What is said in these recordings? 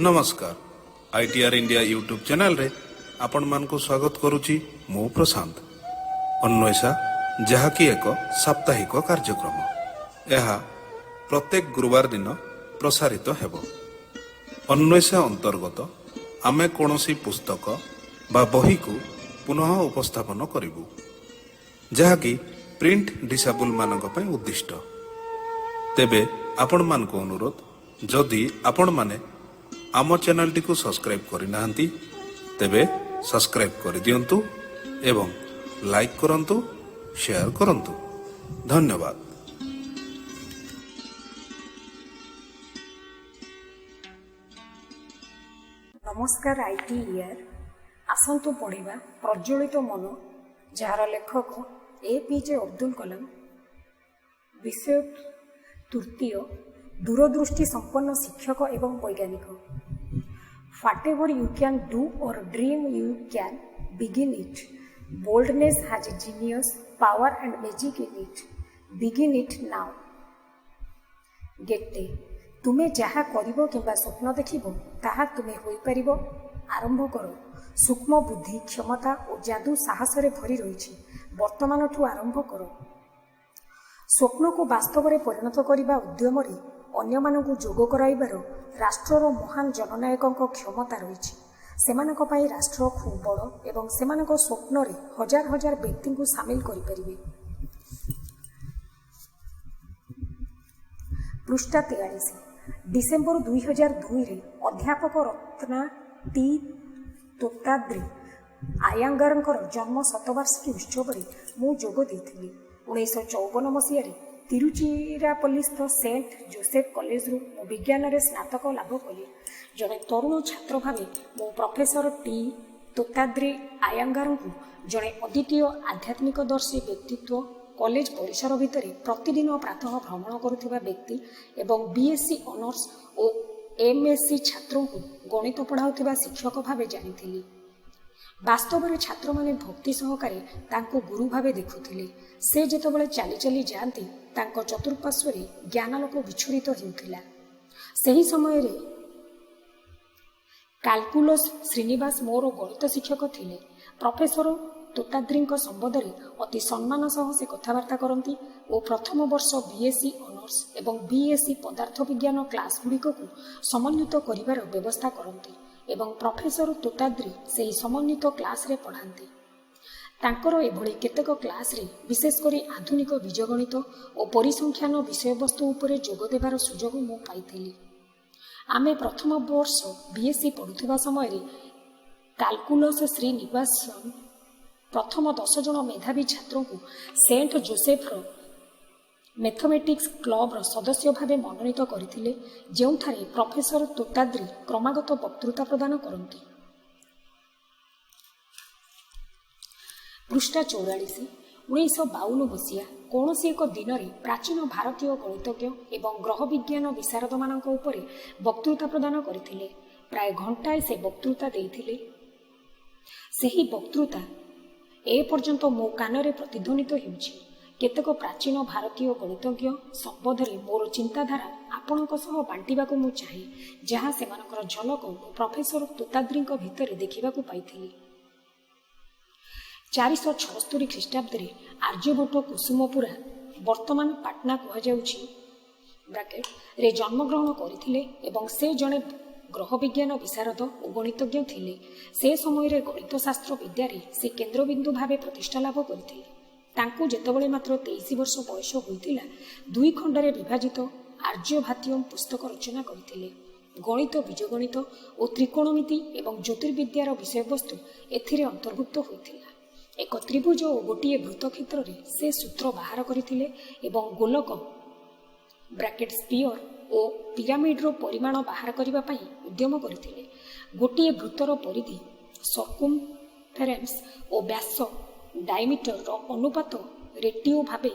नमस्कार ITR India YouTube channel रे आपण मान को स्वागत करुची मु प्रशांत अन्वेषा जहाँकि एक साप्ताहिक कार्यक्रम यह प्रत्येक गुरुवार दिन प्रसारित हेबो। अन्वेषा अंतर्गत आमे कोनोसी पुस्तक बा बही को पुनः उपस्थापन करिबु जहाँकि प्रिंट डिसेबल मानक पय उद्दिष्ट। तेबे आपण मान को अनुरोध जदि आपण माने आम चैनल टी को सब्सक्राइब करना तेबे सब्सक्राइब कर दियंतु एवं लाइक करंतु शेयर करंतु। धन्यवाद। नमस्कार आईटी ईयर आसंतु पढ़िबा प्रज्वलित मन जार लेखक एपीजे अब्दुल कलाम विषय तृतीय दूरदृष्टि संपन्न शिक्षक एवं वैज्ञानिक। Whatever you can do or dream, you can begin it. Boldness has genius, power and magic in it. Begin it now. गेटे तुमे जहा करिबो किंबा स्वप्न देखिबो ताहा तुमे होई परिबो। आरंभ करो। सूक्ष्म बुद्धि क्षमता और जादू साहस रे भरी रहिछि। वर्तमान ठू आरंभ करो। स्वप्न को वास्तव में परिणत करने उद्यम अन्य मानकु जोग कराइबार राष्ट्रर महान जननायकों क्षमता रही। सेमानक पई राष्ट्र खूब बड़ एवं सेमानक स्वप्न रे हजार हजार व्यक्ति को सामिल करिपरिबे। पृष्ठा 43 डिसेम्बर 2002 रे अध्यापक रत्ना टी तोताद्री आयंगारंकर जन्म शतवार्षिकी उत्सव में मु जोग देइथिली। 1954 मसीह तिरुचिरापल्लीस्थ सेंट जोसेफ कॉलेज रु विज्ञान रे स्नातक लाभ कली। जड़े तरुण छात्र भाव मो प्रोफेसर टी तोताद्री आयंगार को जड़े अद्वितीय आध्यात्मिकदर्शी व्यक्तित्व कॉलेज परिसर भितर प्रतिदिन प्रातः भ्रमण करुवा व्यक्ति एवं बीएससी ऑनर्स और एमएससी छात्रों को गणित पढ़ाउथिबा शिक्षक भाव जानी। वास्तव में छात्र माने भक्ति सहकारे तांको गुरु भावे देखुथिले। से जेतबेले चाली चाली जाती तांको चतुर्पार्श्व ज्ञानालोक विछुरित हेउथिला। सही समय रे काल्कुलस श्रीनिवास मोर गणित शिक्षक थिले। प्रोफेसर तोताद्री संबंध में अति सम्मान सह से कथबार्ता करती और प्रथम वर्ष बीएससी ऑनर्स एवं बीएससी पदार्थ विज्ञान क्लास गुड़िक को समन्वित करिवार व्यवस्था करती एवं प्रोफेसर तोताद्री से समन्वित क्लास रे पढ़ाती। तांकर एभली केतेक क्लास रे विशेषकर आधुनिक बीजगणित और परिसंख्यान विषय वस्तु उपरे जोग देवार सुजोग मु पाइथिली। आमे प्रथम वर्ष बीएससी पढ़ुथिबा समय रे काल्कुलस श्रीनिवास प्रथम 10 जन मेधावी छात्रों को सेंट जोसेफ मैथमेटिक्स क्लब सदस्य भाव मनोनीत करथिले, जेउठारे प्रोफेसर तोताद्री क्रमागत वक्तृता प्रदान करती। पृष्ठा 44 1952 मसीहा कौन एक दिन में प्राचीन भारतीय गणितज्ञ एवं ग्रह विज्ञान विशारद मान वक्तृता प्रदान करथिले। प्राय घंटाए से वक्तृता देइथिले। सही वक्तृता ए पर्यंत मो कान प्रतिध्वनित हेउछि। केतेक प्राचीन भारतीय गणितज्ञ संबंध में मोर चिंताधारा आपणक सह बांटिबाकु मु चाहे, जहाँ सेमानकर झलक प्रोफेसर तोताद्री भितर देखिबाकु पाइथिली। 476 ख्रीष्टाब्द आर्यभट्ट कुसुमपुरा वर्तमान पाटना कहुछि ब्राकेट रे जन्मग्रहण करथिले एवं से जड़े ग्रह विज्ञान विशारद और गणितज्ञ थिले। से समय गणित शास्त्र विद्यारे से केन्द्रबिंदु भावे प्रतिष्ठा लाभ करथिले। तांकु जेतबेले मात्र 23 वर्ष बयस होइतिला 2 खंडरे विभाजित आर्यभात्यम पुस्तक रचना करथिले। गणित बीजगणित और त्रिकोणमिति एवं ज्योतिर्विद्यार विषय वस्तु एथिरे अंतर्भुक्त होइतिला। एक त्रिभुज और गोटे वृत्त क्षेत्र में से सूत्र बाहर करथिले एवं गोलक ब्राकेट स्पीयर और पिरामिड्र परिमाण बाहर करने उद्यम करथिले। गोटे वृत्तर परिधि सर्कुमफेरेन्स और व्यास डायमीटर अनुपात रेटियो भावे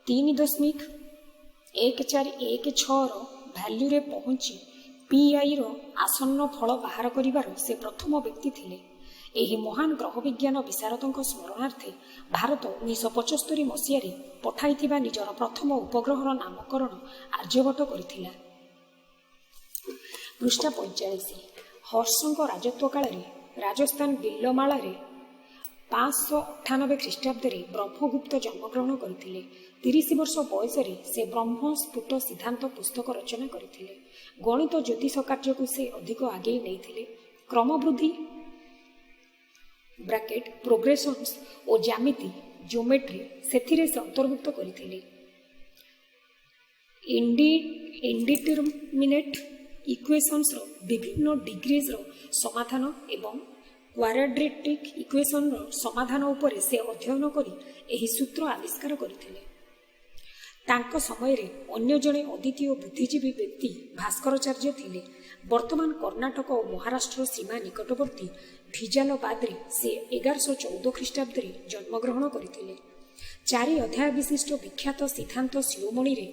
3.1416 भैल्यू रे पहुंची पीआई रो आसन्न फल बाहर करिवार से प्रथम व्यक्ति थिले। एही महान ग्रह विज्ञान विशारदों स्मरणार्थे भारत 1975 मसीह पठाइथिबा निजर प्रथम उपग्रहर नामकरण आर्यभट्ट करथिला। ପୃଷ୍ଠା 45। ହର୍ଷଙ୍କ ରାଜତ୍ୱ କାଳରେ ରାଜସ୍ଥାନ ବିଲ୍ଲମାଳାରେ 598 ଖ୍ରୀଷ୍ଟାବ୍ଦରେ ବ୍ରହ୍ମଗୁପ୍ତ ଜନ୍ମଗ୍ରହଣ କରିଥିଲେ। 30 ବର୍ଷ ବୟସରେ ସେ ବ୍ରହ୍ମ ସ୍ଫୁଟ ସିଦ୍ଧାନ୍ତ ପୁସ୍ତକ ରଚନା କରିଥିଲେ। ଗଣିତ ଜ୍ୟୋତିଷ କାର୍ଯ୍ୟକୁ ସେ ଅଧିକ ଆଗେଇ ନେଇଥିଲେ। କ୍ରମବୃଦ୍ଧି ପ୍ରୋଗ୍ରେସନ୍ସ ଓ ଜ୍ୟାମିତି ଜିଓମେଟ୍ରି ସେଥିରେ ସେ ଅନ୍ତର୍ଭୁକ୍ତ କରିଥିଲେ। ଇଣ୍ଡିଟରମିନେଟ୍ ଇକ୍ୱେସନ୍ସର ବିଭିନ୍ନ ଡିଗ୍ରିଜ୍ର ସମାଧାନ ଏବଂ କ୍ୱାଡ୍ରାଟିକ୍ ଇକ୍ୱେସନ୍ର ସମାଧାନ ଉପରେ ସେ ଅଧ୍ୟୟନ କରି ଏହି ସୂତ୍ର ଆବିଷ୍କାର କରିଥିଲେ। ତାଙ୍କ ସମୟରେ ଅନ୍ୟ ଜଣେ ଅଦ୍ୱିତୀୟ ବୁଦ୍ଧିଜୀବୀ ବ୍ୟକ୍ତି ଭାସ୍କରାଚାର୍ଯ୍ୟ ଥିଲେ। ବର୍ତ୍ତମାନ କର୍ଣ୍ଣାଟକ ଓ ମହାରାଷ୍ଟ୍ର ସୀମା ନିକଟବର୍ତ୍ତୀ ଫିଜାଲାବାଦରେ ସେ 1114 ଖ୍ରୀଷ୍ଟାବ୍ଦରେ ଜନ୍ମଗ୍ରହଣ କରିଥିଲେ। 4 ଅଧ୍ୟାୟ ବିଶିଷ୍ଟ ବିଖ୍ୟାତ ସିଦ୍ଧାନ୍ତ ଶିରୋମଣିରେ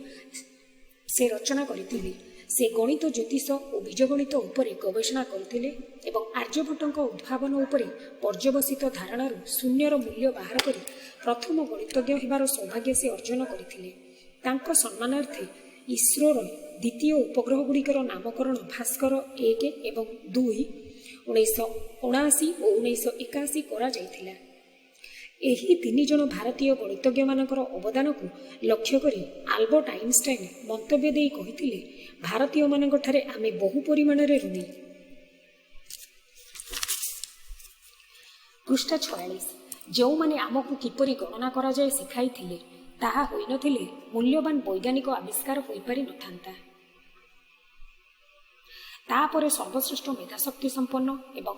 ସେ ରଚନା କରିଥିଲେ। ସେ ଗଣିତ ଜ୍ୟୋତିଷ ଓ ବୀଜଗଣିତ ଉପରେ ଗବେଷଣା କରିଥିଲେ ଏବଂ ଆର୍ଯ୍ୟଭଟ୍ଟଙ୍କ ଉଦ୍ଭାବନ ଉପରେ ପର୍ଯ୍ୟବସିତ ଧାରଣାରୁ ଶୂନ୍ୟର ମୂଲ୍ୟ ବାହାର କରି ପ୍ରଥମ ଗଣିତଜ୍ଞ ହେବାର ସୌଭାଗ୍ୟ ସେ ଅର୍ଜନ କରିଥିଲେ। ତାଙ୍କ ସମ୍ମାନାର୍ଥେ ଇସ୍ରୋର ଦ୍ୱିତୀୟ ଉପଗ୍ରହଗୁଡ଼ିକର ନାମକରଣ ଭାସ୍କର 1 ଏବଂ 2 1979 ଓ 1981 କରାଯାଇଥିଲା। ଏହି 3 ଜଣ ଭାରତୀୟ ଗଣିତଜ୍ଞମାନଙ୍କର ଅବଦାନକୁ ଲକ୍ଷ୍ୟ କରି ଆଲବର୍ଟ ଆଇନଷ୍ଟାଇନ ମନ୍ତବ୍ୟ ଦେଇ କହିଥିଲେ, ଭାରତୀୟମାନଙ୍କଠାରେ ଆମେ ବହୁ ପରିମାଣରେ ଋଣୀ। ପୃଷ୍ଠା 46। ଯେଉଁମାନେ ଆମକୁ କିପରି ଗଣନା କରାଯାଏ ଶିଖାଇଥିଲେ, ତାହା ହୋଇନଥିଲେ ମୂଲ୍ୟବାନ ବୈଜ୍ଞାନିକ ଆବିଷ୍କାର ହୋଇପାରିନଥାନ୍ତା। ତାପରେ ସର୍ବଶ୍ରେଷ୍ଠ ମେଧାଶକ୍ତି ସମ୍ପନ୍ନ ଏବଂ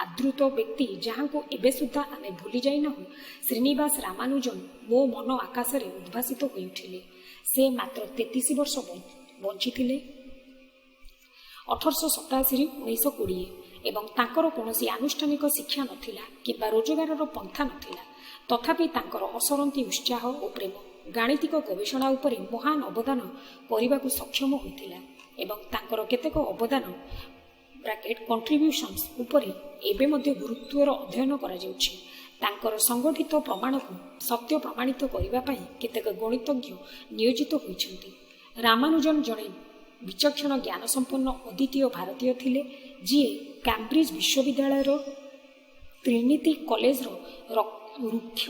ଆଦୃତ ବ୍ୟକ୍ତି ଯାହାଙ୍କୁ ଏବେ ସୁଦ୍ଧା ଆମେ ଭୁଲି ଯାଇନାହୁଁ, ଶ୍ରୀନିବାସ ରାମାନୁଜନ ମୋ ମନ ଆକାଶରେ ଉଦ୍ଭାସିତ ହୋଇଉଠିଲେ। ସେ ମାତ୍ର 33 ବର୍ଷ ବଞ୍ଚିଥିଲେ, 1887-1920, ଏବଂ ତାଙ୍କର କୌଣସି ଆନୁଷ୍ଠାନିକ ଶିକ୍ଷା ନଥିଲା କିମ୍ବା ରୋଜଗାରର ପନ୍ଥା ନଥିଲା। ତଥାପି ତାଙ୍କର ଅସରନ୍ତି ଉତ୍ସାହ ଓ ପ୍ରେମ ଗାଣିତିକ ଗବେଷଣା ଉପରେ ମହାନ ଅବଦାନ କରିବାକୁ ସକ୍ଷମ ହୋଇଥିଲା ଏବଂ ତାଙ୍କର କେତେକ ଅବଦାନ କଣ୍ଟ୍ରିବ୍ୟୁସନ୍ସ ଉପରେ ଏବେ ମଧ୍ୟ ଗୁରୁତ୍ୱର ଅଧ୍ୟୟନ କରାଯାଉଛି। ତାଙ୍କର ସଂଗଠିତ ପ୍ରମାଣକୁ ସତ୍ୟ ପ୍ରମାଣିତ କରିବା ପାଇଁ କେତେକ ଗଣିତଜ୍ଞ ନିୟୋଜିତ ହୋଇଛନ୍ତି। ରାମାନୁଜନ ଜଣେ ବିଚକ୍ଷଣ ଜ୍ଞାନସମ୍ପନ୍ନ ଅଦ୍ୱିତୀୟ ଭାରତୀୟ ଥିଲେ, ଯିଏ କ୍ୟାମ୍ବ୍ରିଜ ବିଶ୍ୱବିଦ୍ୟାଳୟର ଟ୍ରିନିଟି କଲେଜର ରୁକ୍ଷ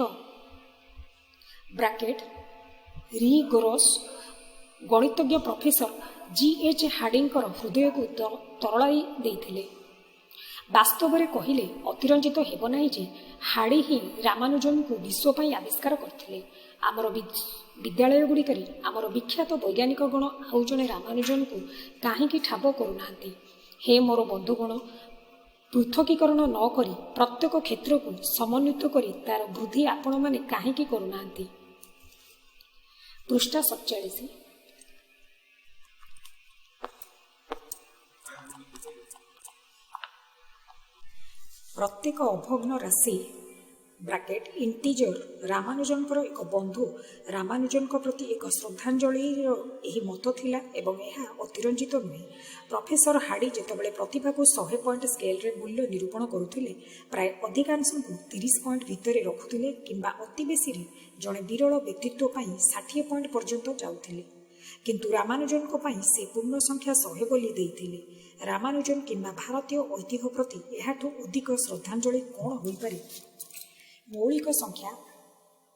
ରିଗୋରସ୍ ଗଣିତଜ୍ଞ ପ୍ରଫେସର G.H. ହାର୍ଡିଙ୍କର ହୃଦୟକୁ ତରଳାଇ ଦେଇଥିଲେ। ବାସ୍ତବରେ କହିଲେ ଅତିରଞ୍ଜିତ ହେବ ନାହିଁ ଯେ ହାର୍ଡି ହିଁ ରାମାନୁଜନଙ୍କୁ ବିଶ୍ୱ ପାଇଁ ଆବିଷ୍କାର କରିଥିଲେ। ଆମର ବିଦ୍ୟାଳୟଗୁଡ଼ିକରେ ଆମର ବିଖ୍ୟାତ ବୈଜ୍ଞାନିକଗଣ ଆଉ ଜଣେ ରାମାନୁଜନଙ୍କୁ କାହିଁକି ଠାବ କରୁନାହାନ୍ତି? ହେ ମୋର ବନ୍ଧୁଗଣ, ପୃଥକୀକରଣ ନ କରି ପ୍ରତ୍ୟେକ କ୍ଷେତ୍ରକୁ ସମନ୍ୱିତ କରି ତାର ବୃଦ୍ଧି ଆପଣମାନେ କାହିଁକି କରୁନାହାନ୍ତି? ପୃଷ୍ଠା 47। ପ୍ରତ୍ୟେକ ଅଭଗ୍ନ ରାଶି ଇଣ୍ଟିଜର ରାମାନୁଜନଙ୍କର ଏକ ବନ୍ଧୁ ରାମାନୁଜନଙ୍କ ପ୍ରତି ଏକ ଶ୍ରଦ୍ଧାଞ୍ଜଳିର ଏହି ମତ ଥିଲା ଏବଂ ଏହା ଅତିରଞ୍ଜିତ ନୁହେଁ। ପ୍ରଫେସର ହାର୍ଡି ଯେତେବେଳେ ପ୍ରତିଭାକୁ 100 ପଏଣ୍ଟ ସ୍କେଲରେ ମୂଲ୍ୟ ନିରୂପଣ କରୁଥିଲେ, ପ୍ରାୟ ଅଧିକାଂଶଙ୍କୁ 30 ପଏଣ୍ଟ ଭିତରେ ରଖୁଥିଲେ କିମ୍ବା ଅତି ବେଶୀରେ ଜଣେ ବିରଳ ବ୍ୟକ୍ତିତ୍ୱ ପାଇଁ 60 ପଏଣ୍ଟ ପର୍ଯ୍ୟନ୍ତ ଯାଉଥିଲେ। କିନ୍ତୁ ରାମାନୁଜନଙ୍କ ପାଇଁ ସେ ପୂର୍ଣ୍ଣ ସଂଖ୍ୟା 100 ବୋଲି ଦେଇଥିଲେ। ରାମାନୁଜନ କିମ୍ବା ଭାରତୀୟ ଐତିହ୍ୟ ପ୍ରତି ଏହାଠୁ ଅଧିକ ଶ୍ରଦ୍ଧାଞ୍ଜଳି କ'ଣ ହୋଇପାରେ? ମୌଳିକ ସଂଖ୍ୟା,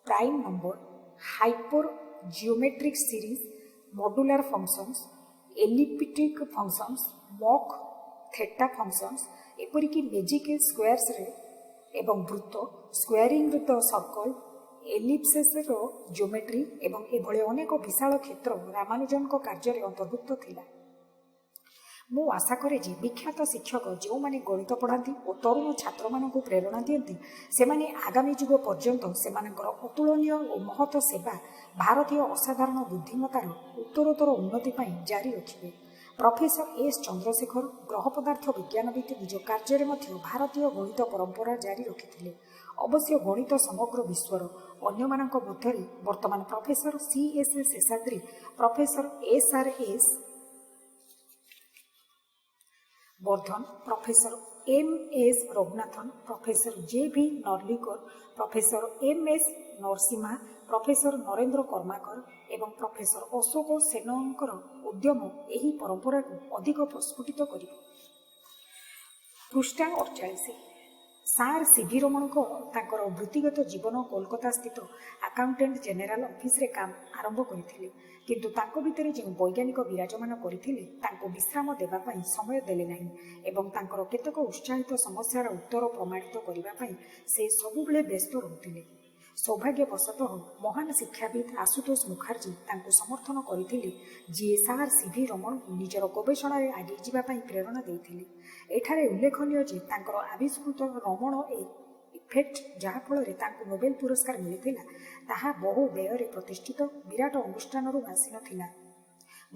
prime number, hyper geometric series, modular functions, elliptic functions, mock theta functions, ଏପରିକି ମେଜିକ୍ ସ୍କୋୟାର୍ସରେ ଏବଂ ବୃତ୍ତ, ସ୍କୋୟାରିଂ ଦ ସର୍କଲ, ଏଲିପ୍ସେସର ଜିଓମେଟ୍ରି ଏବଂ ଏଭଳି ଅନେକ ବିଶାଳ କ୍ଷେତ୍ର ରାମାନୁଜନଙ୍କ କାର୍ଯ୍ୟରେ ଅନ୍ତର୍ଭୁକ୍ତ ଥିଲା। ମୁଁ ଆଶା କରେ ଯେ ବିଖ୍ୟାତ ଶିକ୍ଷକ ଯେଉଁମାନେ ଗଣିତ ପଢ଼ାନ୍ତି ଓ ତରୁଣ ଛାତ୍ରମାନଙ୍କୁ ପ୍ରେରଣା ଦିଅନ୍ତି, ସେମାନେ ଆଗାମୀ ଯୁଗ ପର୍ଯ୍ୟନ୍ତ ସେମାନଙ୍କର ଅତୁଳନୀୟ ଓ ମହତ ସେବା ଭାରତୀୟ ଅସାଧାରଣ ବୁଦ୍ଧିମତ୍ତାର ଉତ୍ତରୋତ୍ତର ଉନ୍ନତି ପାଇଁ ଜାରି ରଖିବେ। ପ୍ରଫେସର ଏସ୍ ଚନ୍ଦ୍ରଶେଖର ଗ୍ରହ ପଦାର୍ଥ ବିଜ୍ଞାନବିତ୍ ନିଜ କାର୍ଯ୍ୟରେ ମଧ୍ୟ ଭାରତୀୟ ଗଣିତ ପରମ୍ପରା ଜାରି ରଖିଥିଲେ। ଅବଶ୍ୟ ଗଣିତ ସମଗ୍ର ବିଶ୍ୱର ଅନ୍ୟମାନଙ୍କ ମଧ୍ୟରେ ବର୍ତ୍ତମାନ professor C.S. Seshadri, professor S.R.S. Vardhan, professor M.S. Raghunathan, professor J.V. Narlikar, professor M.S. Narasimha, professor Narendra Karmarkar ଏବଂ ପ୍ରଫେସର ଅଶୋକ ସେନଙ୍କର ଉଦ୍ୟମ ଏହି ପରମ୍ପରାକୁ ଅଧିକ ପ୍ରସ୍ଫୁଟିତ କରିବ। ପୃଷ୍ଠା 48। ସାର୍ ସିଭି ରମଣଙ୍କ ତାଙ୍କର ବୃତ୍ତିଗତ ଜୀବନ କୋଲକାତା ସ୍ଥିତ ଆକାଉଣ୍ଟାଣ୍ଟ ଜେନେରାଲ ଅଫିସରେ କାମ ଆରମ୍ଭ କରିଥିଲେ, କିନ୍ତୁ ତାଙ୍କ ଭିତରେ ଯେଉଁ ବୈଜ୍ଞାନିକ ବିରାଜମାନ କରିଥିଲେ ତାଙ୍କୁ ବିଶ୍ରାମ ଦେବା ପାଇଁ ସମୟ ଦେଲେ ନାହିଁ ଏବଂ ତାଙ୍କର କେତେକ ଉତ୍ସାହିତ ସମସ୍ୟାର ଉତ୍ତର ପ୍ରମାଣିତ କରିବା ପାଇଁ ସେ ସବୁବେଳେ ବ୍ୟସ୍ତ ରହୁଥିଲେ। ସୌଭାଗ୍ୟବଶତଃ ମହାନ ଶିକ୍ଷାବିତ୍ ଆଶୁତୋଷ ମୁଖାର୍ଜୀ ତାଙ୍କୁ ସମର୍ଥନ କରିଥିଲେ, ଯିଏ ସାର୍ ସିଭି ରମଣଙ୍କୁ ନିଜର ଗବେଷଣାରେ ଆଗେଇ ଯିବା ପାଇଁ ପ୍ରେରଣା ଦେଇଥିଲେ। ଏଠାରେ ଉଲ୍ଲେଖନୀୟ ଯେ ତାଙ୍କର ଆବିଷ୍କୃତ ରମଣ ଇଫେକ୍ଟ, ଯାହାଫଳରେ ତାଙ୍କୁ ନୋବେଲ ପୁରସ୍କାର ମିଳିଥିଲା, ତାହା ବହୁ ବ୍ୟୟରେ ପ୍ରତିଷ୍ଠିତ ବିରାଟ ଅନୁଷ୍ଠାନରୁ ଆସିନଥିଲା,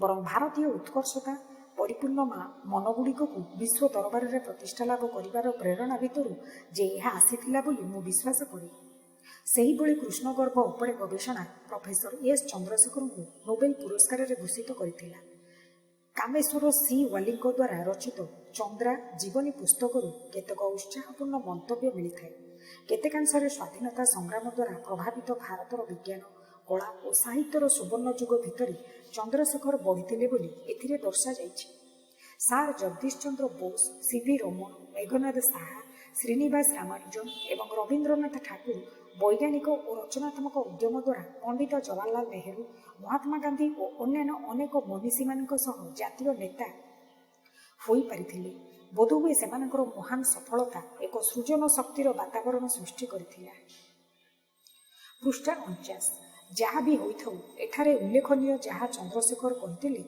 ବରଂ ଭାରତୀୟ ଉତ୍କର୍ଷତା ପରିପୂର୍ଣ୍ଣ ମନଗୁଡ଼ିକକୁ ବିଶ୍ୱ ଦରବାରରେ ପ୍ରତିଷ୍ଠା ଲାଭ କରିବାର ପ୍ରେରଣା ଭିତରୁ ଯେ ଏହା ଆସିଥିଲା ବୋଲି ମୁଁ ବିଶ୍ୱାସ କରେ। ସେହିଭଳି କୃଷ୍ଣଗର୍ଭ ଉପରେ ଗବେଷଣା ପ୍ରଫେସର ଏସ୍ ଚନ୍ଦ୍ରଶେଖରଙ୍କୁ ନୋବେଲ ପୁରସ୍କାରରେ ଭୂଷିତ କରିଥିଲା। କାମେଶ୍ୱର ସି ୱାଲିଙ୍କ ଦ୍ୱାରା ରଚିତ ଚନ୍ଦ୍ରା ଜୀବନୀ ପୁସ୍ତକରୁ କେତେକ ଉତ୍ସାହପୂର୍ଣ୍ଣ ମନ୍ତବ୍ୟ ମିଳିଥାଏ। କେତେକାଂଶରେ ସ୍ୱାଧୀନତା ସଂଗ୍ରାମ ଦ୍ୱାରା ପ୍ରଭାବିତ ଭାରତର ବିଜ୍ଞାନ, କଳା ଓ ସାହିତ୍ୟର ସୁବର୍ଣ୍ଣ ଯୁଗ ଭିତରେ ଚନ୍ଦ୍ରଶେଖର ବଢ଼ିଥିଲେ ବୋଲି ଏଥିରେ ଦର୍ଶାଯାଇଛି। ସାର୍ ଜଗଦୀଶ ଚନ୍ଦ୍ର ବୋଷ, ସିଭି ରମଣ, ମେଘନାଦ ସାହା, ଶ୍ରୀନିବାସ ରାମାନୁଜନ ଏବଂ ରବୀନ୍ଦ୍ରନାଥ ଠାକୁର ବୈଜ୍ଞାନିକ ଓ ରଚନାତ୍ମକ ଉଦ୍ୟମ ଦ୍ୱାରା ପଣ୍ଡିତ ଜବାହରଲାଲ ନେହେରୁ, ମହାତ୍ମା ଗାନ୍ଧୀ ଓ ଅନ୍ୟାନ୍ୟ ଅନେକ ମନୀଷୀମାନଙ୍କ ସହ ଜାତୀୟ ନେତା ହୋଇପାରିଥିଲେ। ବୋଧହୁଏ ସେମାନଙ୍କର ମହାନ ସଫଳତା ଏକ ସୃଜନ ଶକ୍ତିର ବାତାବରଣ ସୃଷ୍ଟି କରିଥିଲା। ପୃଷ୍ଠା 49। ଯାହା ବି ହୋଇଥାଉ, ଏଠାରେ ଉଲ୍ଲେଖନୀୟ ଯାହା ଚନ୍ଦ୍ରଶେଖର କହିଥିଲେ,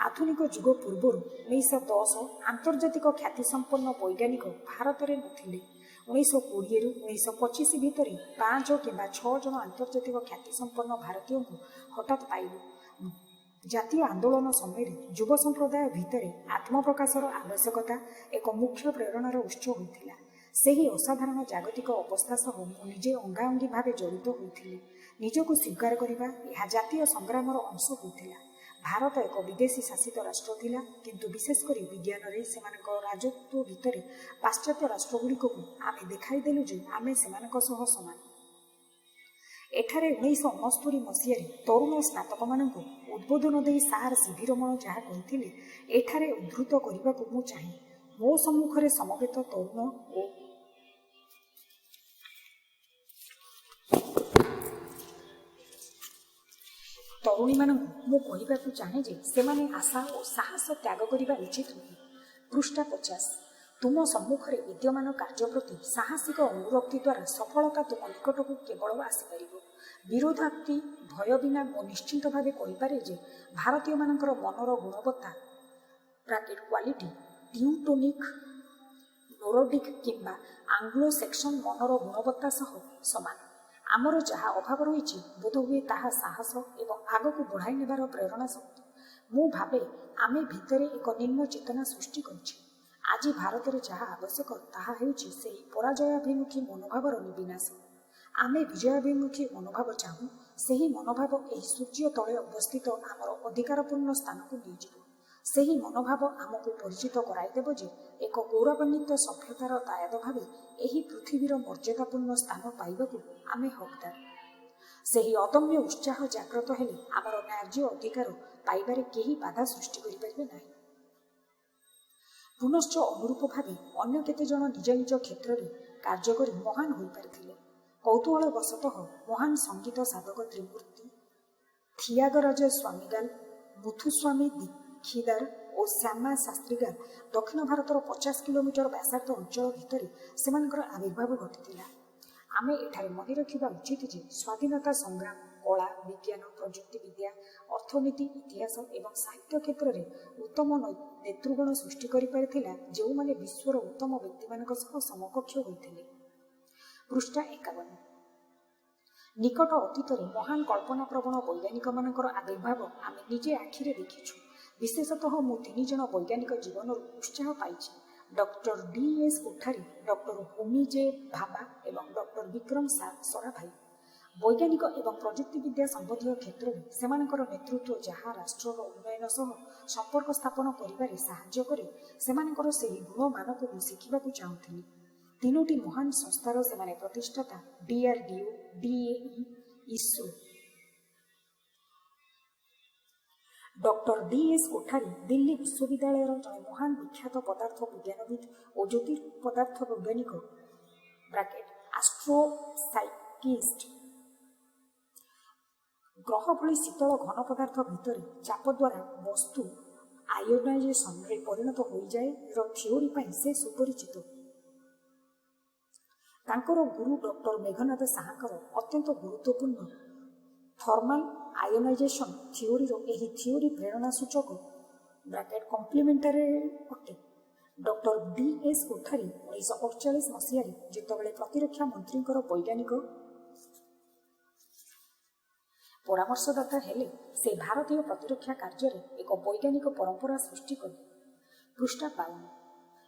ଆଧୁନିକ ଯୁଗ ପୂର୍ବରୁ 1910 ଆନ୍ତର୍ଜାତିକ ଖ୍ୟାତିସମ୍ପନ୍ନ ବୈଜ୍ଞାନିକ ଭାରତରେ ନଥିଲେ। 1920ରୁ 1925 ଭିତରେ 5 କିମ୍ବା 6 ଜଣ ଆନ୍ତର୍ଜାତିକ ଖ୍ୟାତିସମ୍ପନ୍ନ ଭାରତୀୟଙ୍କୁ ହଠାତ୍ ପାଇଲୁ। ଜାତୀୟ ଆନ୍ଦୋଳନ ସମୟରେ ଯୁବ ସମ୍ପ୍ରଦାୟ ଭିତରେ ଆତ୍ମପ୍ରକାଶର ଆବଶ୍ୟକତା ଏକ ମୁଖ୍ୟ ପ୍ରେରଣାର ଉତ୍ସ ହୋଇଥିଲା। ସେହି ଅସାଧାରଣ ଜାଗତିକ ଅବସ୍ଥା ସହ ମୁଁ ନିଜେ ଅଙ୍ଗାଅଙ୍ଗୀ ଭାବେ ଜଡ଼ିତ ହୋଇଥିଲି। ନିଜକୁ ସ୍ୱୀକାର କରିବା ଏହା ଜାତୀୟ ସଂଗ୍ରାମର ଅଂଶ ହୋଇଥିଲା। ଭାରତ ଏକ ବିଦେଶୀ ଶାସିତ ରାଷ୍ଟ୍ର ଥିଲା, କିନ୍ତୁ ବିଶେଷ କରି ବିଜ୍ଞାନରେ ସେମାନଙ୍କ ରାଜତ୍ୱ ଭିତରେ ପାଶ୍ଚାତ୍ୟ ରାଷ୍ଟ୍ରଗୁଡ଼ିକକୁ ଆମେ ଦେଖାଇଦେଲୁ ଯେ ଆମେ ସେମାନଙ୍କ ସହ ସମାନ। ଏଠାରେ 1969 ମସିହାରେ ତରୁଣ ସ୍ନାତକମାନଙ୍କୁ ଉଦ୍ବୋଧନ ଦେଇ ସାର୍ ସିଭି ରମଣ ଯାହା କହିଥିଲେ, ଏଠାରେ ଉଦ୍ଧୃତ କରିବାକୁ ମୁଁ ଚାହେଁ। ମୋ ସମ୍ମୁଖରେ ସମବେତ ତରୁଣ ଓ ତରୁଣୀମାନଙ୍କୁ ମୁଁ କହିବାକୁ ଚାହେଁ ଯେ ସେମାନେ ଆଶା ଓ ସାହସ ତ୍ୟାଗ କରିବା ଉଚିତ ନୁହେଁ। ପୃଷ୍ଠା 50। ତୁମ ସମ୍ମୁଖରେ ବିଦ୍ୟମାନ କାର୍ଯ୍ୟ ପ୍ରତି ସାହସିକ ଅନୁରକ୍ତି ଦ୍ୱାରା ସଫଳତା ତୁମ ନିକଟକୁ କେବଳ ଆସିପାରିବ। ବିରୋଧାକ୍ତି ଭୟ ବିନା ମୁଁ ନିଶ୍ଚିତ ଭାବେ କହିପାରେ ଯେ ଭାରତୀୟମାନଙ୍କର ମନର ଗୁଣବତ୍ତା କ୍ୱାଲିଟି ଟିଉଟୋନିକ୍, ନୋରଡ଼ିକ୍ କିମ୍ବା ଆଙ୍ଗ୍ଲୋ ସେକ୍ସନ ମନର ଗୁଣବତ୍ତା ସହ ସମାନ। ଆମର ଯାହା ଅଭାବ ରହିଛି ବୋଧହୁଏ ତାହା ସାହସ ଏବଂ ଆଗକୁ ବଢ଼ାଇ ନେବାର ପ୍ରେରଣା ଶକ୍ତି। ମୁଁ ଭାବେ ଆମେ ଭିତରେ ଏକ ନିମ୍ନ ଚେତନା ସୃଷ୍ଟି କରିଛେ। ଆଜି ଭାରତରେ ଯାହା ଆବଶ୍ୟକ ତାହା ହେଉଛି ସେହି ପରାଜୟାଭିମୁଖୀ ମନୋଭାବର ବିନାଶ। ଆମେ ବିଜୟାଭିମୁଖୀ ମନୋଭାବ ଚାହୁଁ। ସେହି ମନୋଭାବ ଏହି ସୂର୍ଯ୍ୟ ତଳେ ଅବସ୍ଥିତ ଆମର ଅଧିକାରପୂର୍ଣ୍ଣ ସ୍ଥାନକୁ ନେଇଯିବ। ସେହି ମନୋଭାବ ଆମକୁ ପରିଚିତ କରାଇଦେବ ଯେ ଏକ ଗୌରବାନ୍ୱିତ ସଭ୍ୟତାର ଦାୟାଦ ଭାବେ ଏହି ପୃଥିବୀର ମର୍ଯ୍ୟାଦାପୂର୍ଣ୍ଣ ସ୍ଥାନ ପାଇବାକୁ ଆମେ ହକଦାର। ସେହି ଅଦମ୍ୟ ଉତ୍ସାହ ଜାଗ୍ରତ ହେଲେ ଆମର ନ୍ୟାଯ୍ୟ ଅଧିକାର ପାଇବାରେ କେହି ବାଧା ସୃଷ୍ଟି କରିପାରିବେ ନାହିଁ। ପୁନଶ୍ଚ ଅନୁରୂପ ଭାବେ ଅନ୍ୟ କେତେ ଜଣ ନିଜ ନିଜ କ୍ଷେତ୍ରରେ କାର୍ଯ୍ୟ କରି ମହାନ ହୋଇପାରିଥିଲେ। କୌତୂହଳବଶତଃ ମହାନ ସଙ୍ଗୀତ ସାଧକ ତ୍ରିମୂର୍ତ୍ତି ଥିୟାଗରାଜ ସ୍ୱାମୀଗାଲ, ମୁଥୁସ୍ୱାମୀ ଦୀକ୍ଷିଦାର ଓ ଶ୍ୟାମା ଶାସ୍ତ୍ରୀଗାଲ ଦକ୍ଷିଣ ଭାରତର 50 କିଲୋମିଟର ବ୍ୟାସାର୍ଦ୍ଧ ଅଞ୍ଚଳ ଭିତରେ ସେମାନଙ୍କର ଆବିର୍ଭାବ ଘଟିଥିଲା। ଆମେ ଏଠାରେ ମନେ ରଖିବା ଉଚିତ ଯେ ସ୍ୱାଧୀନତା ସଂଗ୍ରାମ କଳା, ବିଜ୍ଞାନ, ପ୍ରଯୁକ୍ତିବିଦ୍ୟା, ଅର୍ଥନୀତି, ଇତିହାସ ଏବଂ ସାହିତ୍ୟ କ୍ଷେତ୍ରରେ ଉତ୍ତମ ନେତୃଗଣ ସୃଷ୍ଟି କରିପାରିଥିଲା, ଯେଉଁମାନେ ବିଶ୍ୱର ଉତ୍ତମ ବ୍ୟକ୍ତିମାନଙ୍କ ସହ ସମକକ୍ଷ ହୋଇଥିଲେ। ପୃଷ୍ଠା 51। ନିକଟ ଅତୀତରେ ମହାନ କଳ୍ପନାପ୍ରବଣ ବୈଜ୍ଞାନିକମାନଙ୍କର ଆବିର୍ଭାବ ଆମେ ନିଜେ ଆଖିରେ ଦେଖିଛୁ। ବିଶେଷତଃ ମୁଁ 3 ଜଣ ବୈଜ୍ଞାନିକ ଜୀବନରୁ ଉତ୍ସାହ ପାଇଛି। Doctor D S. Kothari, doctor Homi J. Bhabha ଏବଂ ଡକ୍ଟର ବିକ୍ରମ ସରାଭାଇ। ବୈଜ୍ଞାନିକ ଏବଂ ପ୍ରଯୁକ୍ତିବିଦ୍ୟା ସମ୍ବନ୍ଧୀୟ କ୍ଷେତ୍ରରେ ସେମାନଙ୍କର ନେତୃତ୍ୱ ଯାହା ରାଷ୍ଟ୍ରର ଉନ୍ନୟନ ସହ ସମ୍ପର୍କ ସ୍ଥାପନ କରିବାରେ ସାହାଯ୍ୟ କରେ, ସେମାନଙ୍କର ସେହି ଗୁଣମାନକୁ ମୁଁ ଶିଖିବାକୁ ଚାହୁଁଥିଲି। 3ଟି ମହାନ ସଂସ୍ଥାର ସେମାନେ ପ୍ରତିଷ୍ଠାତା DRDO, DAE, ISRO. Doctor D S. Kothari Delhi ବିଶ୍ୱବିଦ୍ୟାଳୟର ଜଣେ ମହାନ ବିଖ୍ୟାତ ପଦାର୍ଥ ବିଜ୍ଞାନବିଦ ଓ ଜ୍ୟୋତିର୍ପଦାର୍ଥ ବୈଜ୍ଞାନିକ ଆଷ୍ଟ୍ରୋସାଇକିଷ୍ଟ। ଗ୍ରହ ଭଳି ଶୀତଳ ଘନ ପଦାର୍ଥ ଭିତରେ ଚାପ ଦ୍ୱାରା ବସ୍ତୁ ଆୟୋନାଇଜେସନରେ ପରିଣତ ହୋଇଯାଏର ଥିଓରି ପାଇଁ ସେ ସୁପରିଚିତ। ତାଙ୍କର ଗୁରୁ ଡକ୍ଟର ମେଘନାଦ ସାହାଙ୍କର ଅତ୍ୟନ୍ତ ଗୁରୁତ୍ୱପୂର୍ଣ୍ଣ ଥର୍ମାଲ ଆୟୋନାଇଜେସନ ଥିଓରିର ଏହି ଥିଓରି ପ୍ରେରଣା ସୂଚକ କମ୍ପ୍ଲିମେଣ୍ଟାରୀ ଅଟେ। Doctor D S. କୋଠାରୀ 1948 ମସିହାରେ ଯେତେବେଳେ ପ୍ରତିରକ୍ଷା ମନ୍ତ୍ରୀଙ୍କର ବୈଜ୍ଞାନିକ ପରାମର୍ଶଦାତା ହେଲେ, ସେ ଭାରତୀୟ ପ୍ରତିରକ୍ଷା କାର୍ଯ୍ୟରେ ଏକ ବୈଜ୍ଞାନିକ ପରମ୍ପରା ସୃଷ୍ଟି କଲେ। ପୃଷ୍ଠା 52।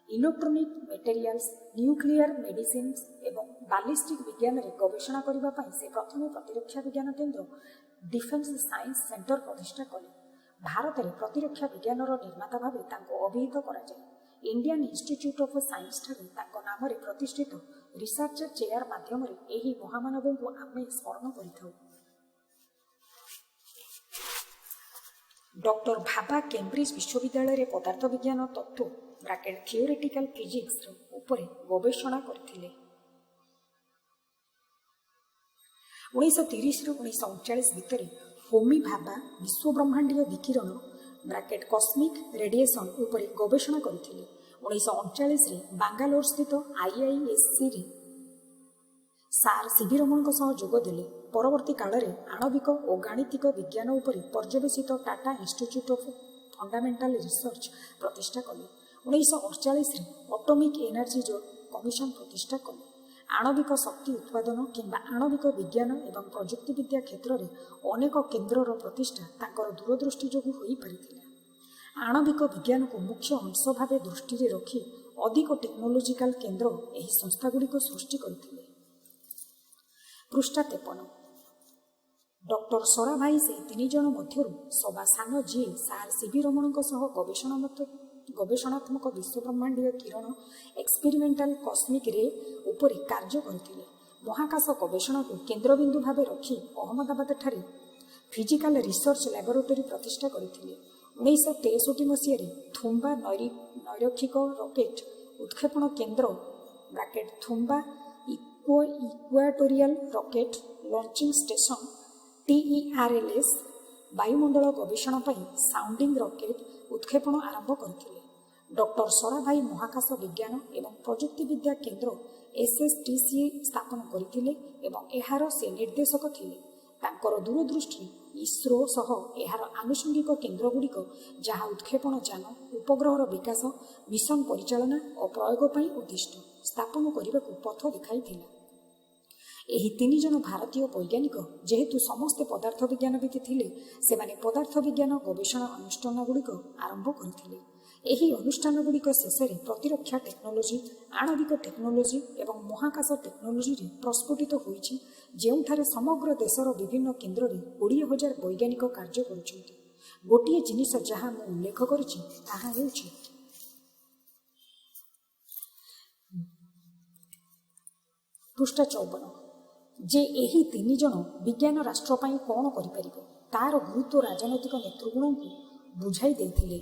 ଇଲେକ୍ଟ୍ରୋନିକ୍ ମେଟେରିଆଲ୍ସ, ନ୍ୟୁକ୍ଲିୟର ମେଡିସିନ୍ସ ଏବଂ ବାଲିଷ୍ଟିକ୍ ବିଜ୍ଞାନରେ ଗବେଷଣା କରିବା ପାଇଁ ସେ ପ୍ରଥମେ ପ୍ରତିରକ୍ଷା ବିଜ୍ଞାନ କେନ୍ଦ୍ର ଡିଫେନ୍ସ ସାଇନ୍ସ ସେଣ୍ଟର ପ୍ରତିଷ୍ଠା କଲେ। ଭାରତରେ ପ୍ରତିରକ୍ଷା ବିଜ୍ଞାନର ନିର୍ମାତା ଭାବେ ତାଙ୍କୁ ଅଭିହିତ କରାଯାଏ। ଇଣ୍ଡିଆନ୍ ଇନଷ୍ଟିଚ୍ୟୁଟ୍ ଅଫ୍ ସାଇନ୍ସଠାରେ ତାଙ୍କ ନାମରେ ପ୍ରତିଷ୍ଠିତ ରିସର୍ଚ୍ଚ ଚେୟାର ମାଧ୍ୟମରେ ଏହି ମହାମାନବଙ୍କୁ ଆମେ ସ୍ମରଣ କରିଥାଉ। ଡକ୍ଟର ଭାବା କେମ୍ବ୍ରିଜ ବିଶ୍ୱବିଦ୍ୟାଳୟରେ ପଦାର୍ଥ ବିଜ୍ଞାନ ତତ୍ତ୍ୱ ଥିଓରିଟିକାଲ ଫିଜିକ୍ସ ଉପରେ ଗବେଷଣା କରିଥିଲେ। 1930ରୁ 1939 ଭିତରେ ହୋମି ଭାବା ବିଶ୍ୱବ୍ରହ୍ମାଣ୍ଡୀୟ ବିକିରଣ କସ୍ମିକ୍ ରେଡିଏସନ୍ ଉପରେ ଗବେଷଣା କରିଥିଲେ। 1939ରେ ବାଙ୍ଗାଲୋର ସ୍ଥିତ IIScରେ ସାର୍ ସିଭି ରମଣଙ୍କ ସହ ଯୋଗ ଦେଲେ। ପରବର୍ତ୍ତୀ କାଳରେ ଆଣବିକ ଓ ଗାଣିତିକ ବିଜ୍ଞାନ ଉପରେ ପର୍ଯ୍ୟବେସିତ Tata institute of fundamental research ପ୍ରତିଷ୍ଠା କଲେ। 1948ରେ ଅଟୋମିକ୍ ଏନର୍ଜି କମିଶନ ପ୍ରତିଷ୍ଠା କଲେ। ଆଣବିକ ଶକ୍ତି ଉତ୍ପାଦନ କିମ୍ବା ଆଣବିକ ବିଜ୍ଞାନ ଏବଂ ପ୍ରଯୁକ୍ତିବିଦ୍ୟା କ୍ଷେତ୍ରରେ ଅନେକ କେନ୍ଦ୍ରର ପ୍ରତିଷ୍ଠା ତାଙ୍କର ଦୂରଦୃଷ୍ଟି ଯୋଗୁଁ ହୋଇପାରିଥିଲା। ଆଣବିକ ବିଜ୍ଞାନକୁ ମୁଖ୍ୟ ଅଂଶ ଭାବେ ଦୃଷ୍ଟିରେ ରଖି ଅଧିକ ଟେକ୍ନୋଲୋଜିକାଲ କେନ୍ଦ୍ର ଏହି ସଂସ୍ଥାଗୁଡ଼ିକୁ ସୃଷ୍ଟି କରିଥିଲେ। ପୃଷ୍ଠା 53। ଡକ୍ଟର ସରାଭାଇ ସେହି 3 ଜଣ ମଧ୍ୟରୁ ସବା ସାନ ଯିଏ ସାର୍ ସିଭି ରମଣଙ୍କ ସହ ଗବେଷଣାତ୍ମକ ବିଶ୍ୱବ୍ରହ୍ମାଣ୍ଡୀୟ କିରଣ ଏକ୍ସପେରିମେଣ୍ଟାଲ କସ୍ମିକ୍ ରେ ଉପରେ କାର୍ଯ୍ୟ କରିଥିଲେ। ମହାକାଶ ଗବେଷଣାକୁ କେନ୍ଦ୍ରବିନ୍ଦୁ ଭାବେ ରଖି ଅହମ୍ମଦାବାଦଠାରେ ଫିଜିକାଲ ରିସର୍ଚ୍ଚ ଲ୍ୟାବୋରେଟୋରୀ ପ୍ରତିଷ୍ଠା କରିଥିଲେ। 1963 ମସିହାରେ ଥୁମ୍ବା ନୈରକ୍ଷିକ ରକେଟ୍ ଉତ୍କ୍ଷେପଣ କେନ୍ଦ୍ର Thumba ଇକ୍ୱାଟୋରିଆଲ rocket launching station TERLS ବାୟୁମଣ୍ଡଳ ଗବେଷଣା ପାଇଁ ସାଉଣ୍ଡିଂ ରକେଟ୍ ଉତ୍କ୍ଷେପଣ ଆରମ୍ଭ କରିଥିଲେ। ଡକ୍ଟର ସରାଭାଇ ମହାକାଶ ବିଜ୍ଞାନ ଏବଂ ପ୍ରଯୁକ୍ତିବିଦ୍ୟା କେନ୍ଦ୍ର SSTC ସ୍ଥାପନ କରିଥିଲେ ଏବଂ ଏହାର ସେ ନିର୍ଦ୍ଦେଶକ ଥିଲେ। ତାଙ୍କର ଦୂରଦୃଷ୍ଟି ଇସ୍ରୋ ସହ ଏହାର ଆନୁଷଙ୍ଗିକ କେନ୍ଦ୍ରଗୁଡ଼ିକ ଯାହା ଉତ୍କ୍ଷେପଣ ଯାନ, ଉପଗ୍ରହର ବିକାଶ, ମିଶନ ପରିଚାଳନା ଓ ପ୍ରୟୋଗ ପାଇଁ ଉଦ୍ଦିଷ୍ଟ ସ୍ଥାପନ କରିବାକୁ ପଥ ଦେଖାଇଥିଲା। ଏହି 3 ଜଣ ଭାରତୀୟ ବୈଜ୍ଞାନିକ ଯେହେତୁ ସମସ୍ତେ ପଦାର୍ଥ ବିଜ୍ଞାନବିତ ଥିଲେ, ସେମାନେ ପଦାର୍ଥ ବିଜ୍ଞାନ ଗବେଷଣା ଅନୁଷ୍ଠାନଗୁଡ଼ିକ ଆରମ୍ଭ କରିଥିଲେ। ଏହି ଅନୁଷ୍ଠାନଗୁଡ଼ିକ ଶେଷରେ ପ୍ରତିରକ୍ଷା ଟେକ୍ନୋଲୋଜି, ଆଣବିକ ଟେକ୍ନୋଲୋଜି ଏବଂ ମହାକାଶ ଟେକ୍ନୋଲୋଜିରେ ପ୍ରସ୍ଫୁଟିତ ହୋଇଛି, ଯେଉଁଠାରେ ସମଗ୍ର ଦେଶର ବିଭିନ୍ନ କେନ୍ଦ୍ରରେ 20,000 ବୈଜ୍ଞାନିକ କାର୍ଯ୍ୟ କରୁଛନ୍ତି। ଗୋଟିଏ ଜିନିଷ ଯାହା ମୁଁ ଉଲ୍ଲେଖ କରିଛି ତାହା ହେଉଛି ପୃଷ୍ଠା 54 ଯେ ଏହି 3 ଜଣ ବିଜ୍ଞାନ ରାଷ୍ଟ୍ର ପାଇଁ କ'ଣ କରିପାରିବ ତାର ଗୁରୁତ୍ୱ ରାଜନୈତିକ ନେତୃଗଣଙ୍କୁ ବୁଝାଇ ଦେଇଥିଲେ।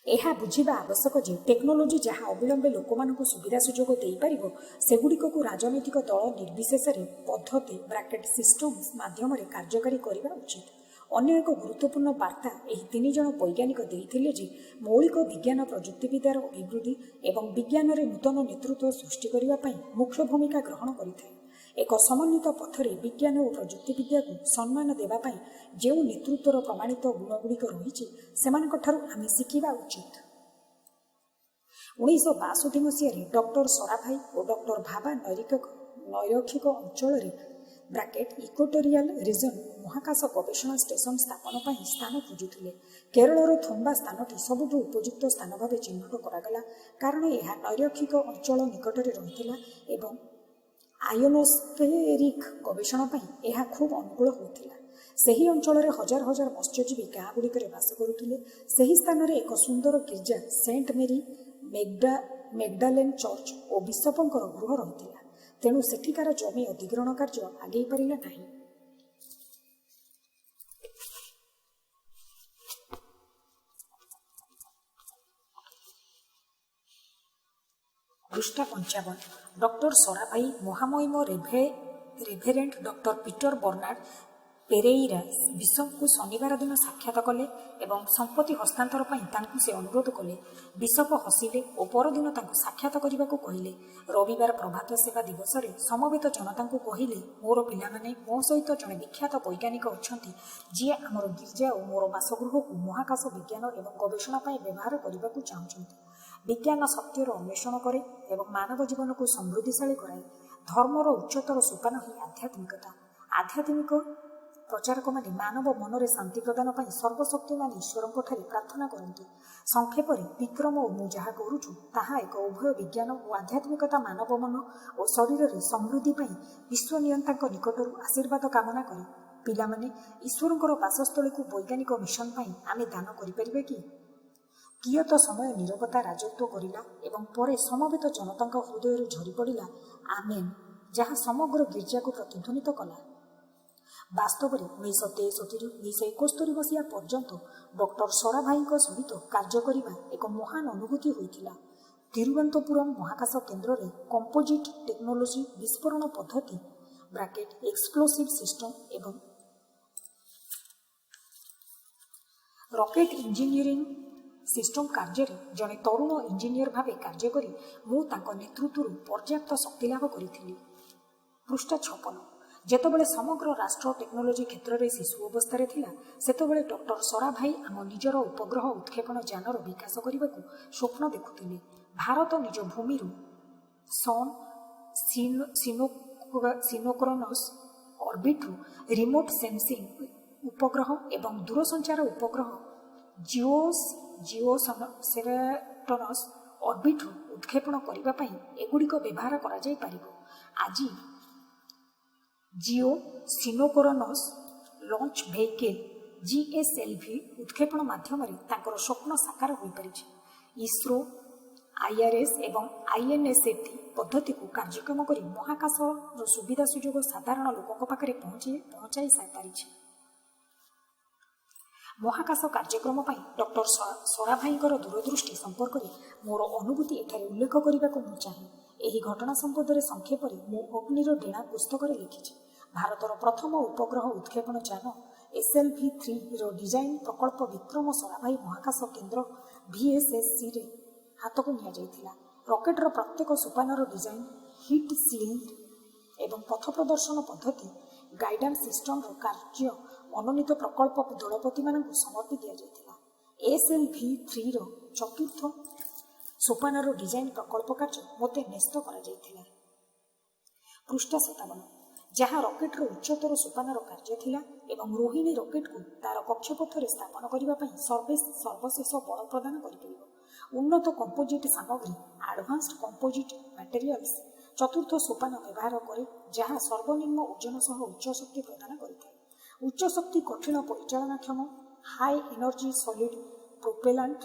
ଏହା ବୁଝିବା ଆବଶ୍ୟକ ଯେ ଟେକ୍ନୋଲୋଜି ଯାହା ଅବିଳମ୍ବେ ଲୋକମାନଙ୍କୁ ସୁବିଧା ସୁଯୋଗ ଦେଇପାରିବ, ସେଗୁଡ଼ିକକୁ ରାଜନୈତିକ ଦଳ ନିର୍ବିଶେଷରେ ପଦ୍ଧତି ସିଷ୍ଟମ୍ସ ମାଧ୍ୟମରେ କାର୍ଯ୍ୟକାରୀ କରିବା ଉଚିତ। ଅନ୍ୟ ଏକ ଗୁରୁତ୍ୱପୂର୍ଣ୍ଣ ବାର୍ତ୍ତା ଏହି 3 ଜଣ ବୈଜ୍ଞାନିକ ଦେଇଥିଲେ ଯେ ମୌଳିକ ବିଜ୍ଞାନ ପ୍ରଯୁକ୍ତିବିଦ୍ୟାର ଅଭିବୃଦ୍ଧି ଏବଂ ବିଜ୍ଞାନରେ ନୂତନ ନେତୃତ୍ୱ ସୃଷ୍ଟି କରିବା ପାଇଁ ମୁଖ୍ୟ ଭୂମିକା ଗ୍ରହଣ କରିଥାଏ। ଏକ ସମନ୍ୱିତ ପଥରେ ବିଜ୍ଞାନ ଓ ପ୍ରଯୁକ୍ତିବିଦ୍ୟାକୁ ସମ୍ମାନ ଦେବା ପାଇଁ ଯେଉଁ ନେତୃତ୍ୱର ପ୍ରମାଣିତ ଗୁଣଗୁଡ଼ିକ ରହିଛି, ସେମାନଙ୍କଠାରୁ ଆମେ ଶିଖିବା ଉଚିତ। 1962 ମସିହାରେ ଡକ୍ଟର ସରାଭାଇ ଓ ଡକ୍ଟର ଭାବା ନୈରକ୍ଷିକ ଅଞ୍ଚଳରେ ଇକ୍ୱେଟୋରିଆଲ ରିଜନ ମହାକାଶ ଗବେଷଣା ଷ୍ଟେସନ ସ୍ଥାପନ ପାଇଁ ସ୍ଥାନ ଖୋଜୁଥିଲେ। କେରଳର ଥୁମ୍ବା ସ୍ଥାନଟି ସବୁଠୁ ଉପଯୁକ୍ତ ସ୍ଥାନ ଭାବେ ଚିହ୍ନଟ କରାଗଲା, କାରଣ ଏହା ନୈରକ୍ଷିକ ଅଞ୍ଚଳ ନିକଟରେ ରହିଥିଲା ଏବଂ ଆୟୋନୋସ୍ଫେରିକ୍ ଗବେଷଣା ପାଇଁ ଏହା ଖୁବ୍ ଅନୁକୂଳ ହୋଇଥିଲା। ସେହି ଅଞ୍ଚଳରେ ହଜାର ହଜାର ମତ୍ସ୍ୟଜୀବୀ ଗାଁ ଗୁଡ଼ିକରେ ବାସ କରୁଥିଲେ। ସେହି ସ୍ଥାନରେ ଏକ ସୁନ୍ଦର ଗିର୍ଜା, ସେଣ୍ଟ ମେରି ମେଗ୍ଡାଲେନ୍ ଚର୍ଚ୍ଚ ଓ ବିଶପଙ୍କର ଗୃହ ରହିଥିଲା। ତେଣୁ ସେଠିକାର ଜମି ଅଧିଗ୍ରହଣ କାର୍ଯ୍ୟ ଆଗେଇ ପାରିଲା ନାହିଁ। ପୃଷ୍ଠା 55। ଡକ୍ଟର ସରାଭାଇ ମହାମହିମ ରେଭେରେଣ୍ଡ ଡକ୍ଟର ପିଟର ବର୍ନାର୍ଡ ପେରେଇରା ବିଶପଙ୍କୁ ଶନିବାର ଦିନ ସାକ୍ଷାତ କଲେ ଏବଂ ସମ୍ପତ୍ତି ହସ୍ତାନ୍ତର ପାଇଁ ତାଙ୍କୁ ସେ ଅନୁରୋଧ କଲେ। ବିଶପ ହସିଲେ ଓ ପରଦିନ ତାଙ୍କୁ ସାକ୍ଷାତ କରିବାକୁ କହିଲେ। ରବିବାର ପ୍ରଭାତ ସେବା ଦିବସରେ ସମବେତ ଜନତାଙ୍କୁ କହିଲେ, ମୋର ପିଲାମାନେ, ମୋ ସହିତ ଜଣେ ବିଖ୍ୟାତ ବୈଜ୍ଞାନିକ ଅଛନ୍ତି ଯିଏ ଆମର ଗିର୍ଜା ଓ ମୋର ବାସଗୃହକୁ ମହାକାଶ ବିଜ୍ଞାନ ଏବଂ ଗବେଷଣା ପାଇଁ ବ୍ୟବହାର କରିବାକୁ ଚାହୁଁଛନ୍ତି। ବିଜ୍ଞାନ ସତ୍ୟର ଅନ୍ୱେଷଣ କରେ ଏବଂ ମାନବ ଜୀବନକୁ ସମୃଦ୍ଧିଶାଳୀ କରାଏ। ଧର୍ମର ଉଚ୍ଚତର ସୋପାନ ହିଁ ଆଧ୍ୟାତ୍ମିକତା। ଆଧ୍ୟାତ୍ମିକ ପ୍ରଚାରକମାନେ ମାନବ ମନରେ ଶାନ୍ତି ପ୍ରଦାନ ପାଇଁ ସର୍ବଶକ୍ତିମାନ ଈଶ୍ୱରଙ୍କଠାରେ ପ୍ରାର୍ଥନା କରନ୍ତି। ସଂକ୍ଷେପରେ ବିକ୍ରମ ଓ ମୁଁ ଯାହା କରୁଛୁ ତାହା ଏକ ଉଭୟ ବିଜ୍ଞାନ ଓ ଆଧ୍ୟାତ୍ମିକତା ମାନବ ମନ ଓ ଶରୀରରେ ସମୃଦ୍ଧି ପାଇଁ ବିଶ୍ୱନିୟନ୍ତାଙ୍କ ନିକଟରୁ ଆଶୀର୍ବାଦ କାମନା କରେ। ପିଲାମାନେ, ଈଶ୍ୱରଙ୍କର ବାସସ୍ଥଳୀକୁ ବୈଜ୍ଞାନିକ ମିଶନ ପାଇଁ ଆମେ ଦାନ କରିପାରିବେ କି? କିୟତ ସମୟ ନୀରବତା ରାଜତ୍ୱ କରିଲା ଏବଂ ପରେ ସମବେତ ଜନତାଙ୍କ ହୃଦୟରୁ ଝରି ପଡ଼ିଲା ଆମେନ୍, ଯାହା ସମଗ୍ର ଗିର୍ଜାକୁ ପ୍ରତିଧ୍ୱନିତ କଲା। ବାସ୍ତବରେ 1963ରୁ 1971 ମସିହା ପର୍ଯ୍ୟନ୍ତ ଡକ୍ଟର ସରାଭାଇଙ୍କ ସହିତ କାର୍ଯ୍ୟ କରିବା ଏକ ମହାନ ଅନୁଭୂତି ହୋଇଥିଲା। ତିରୁବନନ୍ତପୁରମ୍ ମହାକାଶ କେନ୍ଦ୍ରରେ କମ୍ପୋଜିଟ୍ ଟେକ୍ନୋଲୋଜି ବିସ୍ଫୋରଣ ପଦ୍ଧତି ଏକ୍ସପ୍ଲୋସିଭ୍ ସିଷ୍ଟମ ଏବଂ ରକେଟ୍ ଇଞ୍ଜିନିୟରିଂ ସିଷ୍ଟମ କାର୍ଯ୍ୟରେ ଜଣେ ତରୁଣ ଇଞ୍ଜିନିୟର ଭାବେ କାର୍ଯ୍ୟ କରି ମୁଁ ତାଙ୍କ ନେତୃତ୍ୱରୁ ପର୍ଯ୍ୟାପ୍ତ ଶକ୍ତି ଲାଭ କରିଥିଲି। ପୃଷ୍ଠା 56। ଯେତେବେଳେ ସମଗ୍ର ରାଷ୍ଟ୍ର ଟେକ୍ନୋଲୋଜି କ୍ଷେତ୍ରରେ ଶିଶୁ ଅବସ୍ଥାରେ ଥିଲା, ସେତେବେଳେ ଡକ୍ଟର ସରାଭାଇ ଆମ ନିଜର ଉପଗ୍ରହ ଉତ୍କ୍ଷେପଣ ଯାନର ବିକାଶ କରିବାକୁ ସ୍ୱପ୍ନ ଦେଖୁଥିଲେ। ଭାରତ ନିଜ ଭୂମିରୁ ସନ୍ ସିନୋକ୍ରୋନସ୍ ଅର୍ବିଟ୍ରୁ ରିମୋଟ୍ ସେନ୍ସିଂ ଉପଗ୍ରହ ଏବଂ ଦୂରସଞ୍ଚାର ଉପଗ୍ରହ ଜିଓସେରାଟନସ୍ ଅର୍ବିଟ୍ରୁ ଉତ୍କ୍ଷେପଣ କରିବା ପାଇଁ ଏଗୁଡ଼ିକ ବ୍ୟବହାର କରାଯାଇପାରିବ। ଆଜି ଜିଓ ସିନୋକ୍ରୋନସ୍ ଲଞ୍ଚ ଭେହିକିଲ୍ GSLV ଉତ୍କ୍ଷେପଣ ମାଧ୍ୟମରେ ତାଙ୍କର ସ୍ୱପ୍ନ ସାକାର ହୋଇପାରିଛି। ଇସ୍ରୋ, IRS ଏବଂ INSAT ପଦ୍ଧତିକୁ କାର୍ଯ୍ୟକ୍ଷମ କରି ମହାକାଶର ସୁବିଧା ସୁଯୋଗ ସାଧାରଣ ଲୋକଙ୍କ ପାଖରେ ପହଞ୍ଚାଇ ପାରିଛି। ମହାକାଶ କାର୍ଯ୍ୟକ୍ରମ ପାଇଁ ଡକ୍ଟର ସରାଭାଇଙ୍କର ଦୂରଦୃଷ୍ଟି ସମ୍ପର୍କରେ ମୋର ଅନୁଭୂତି ଏଠାରେ ଉଲ୍ଲେଖ କରିବାକୁ ମୁଁ ଚାହେଁ। ଏହି ଘଟଣା ସମ୍ବନ୍ଧରେ ସଂକ୍ଷେପରେ ମୁଁ ଅଗ୍ନିର ଡେଣା ପୁସ୍ତକରେ ଲେଖିଛି। ଭାରତର ପ୍ରଥମ ଉପଗ୍ରହ ଉତ୍କ୍ଷେପଣ ଯାନ SLV-3ର ଡିଜାଇନ ପ୍ରକଳ୍ପ ବିକ୍ରମ ସରାଭାଇ ମହାକାଶ କେନ୍ଦ୍ର VSSCରେ ହାତକୁ ନିଆଯାଇଥିଲା। ରକେଟର ପ୍ରତ୍ୟେକ ସୋପାନର ଡିଜାଇନ, ହିଟ୍ ସିଲ୍ଡ ଏବଂ ପଥ ପ୍ରଦର୍ଶନ ପଦ୍ଧତି ଗାଇଡାନ୍ସ ସିଷ୍ଟମର କାର୍ଯ୍ୟ ମନୋନୀତ ପ୍ରକଳ୍ପ ଦଳପତିମାନଙ୍କୁ ସମର୍ପି ଦିଆଯାଇଥିଲା। SLV-3ର ଚତୁର୍ଥ ସୋପାନର ଡିଜାଇନ ପ୍ରକଳ୍ପ କାର୍ଯ୍ୟ ମୋତେ ନ୍ୟସ୍ତ କରାଯାଇଥିଲା। ପୃଷ୍ଠା 57। ଯାହା ରକେଟର ଉଚ୍ଚତର ସୋପାନର କାର୍ଯ୍ୟ ଥିଲା ଏବଂ ରୋହିଣୀ ରକେଟକୁ ତାର କକ୍ଷପଥରେ ସ୍ଥାପନ କରିବା ପାଇଁ ସର୍ବଶେଷ ବଳ ପ୍ରଦାନ କରିପାରିବ। ଉନ୍ନତ କମ୍ପୋଜିଟ୍ ସାମଗ୍ରୀ ଆଡଭାନ୍ସଡ୍ କମ୍ପୋଜିଟ୍ ମ୍ୟାଟେରିଆଲ୍ସ ଚତୁର୍ଥ ସୋପାନ ବ୍ୟବହାର କରେ, ଯାହା ସର୍ବନିମ୍ନ ଓଜନ ସହ ଉଚ୍ଚ ଶକ୍ତି ପ୍ରଦାନ କରିଥାଏ। ଉଚ୍ଚ ଶକ୍ତି କଠିନ ପରିଚାଳନାକ୍ଷମ ହାଇ ଏନର୍ଜି ସଲିଡ୍ ପ୍ରୋପେଲାଣ୍ଟ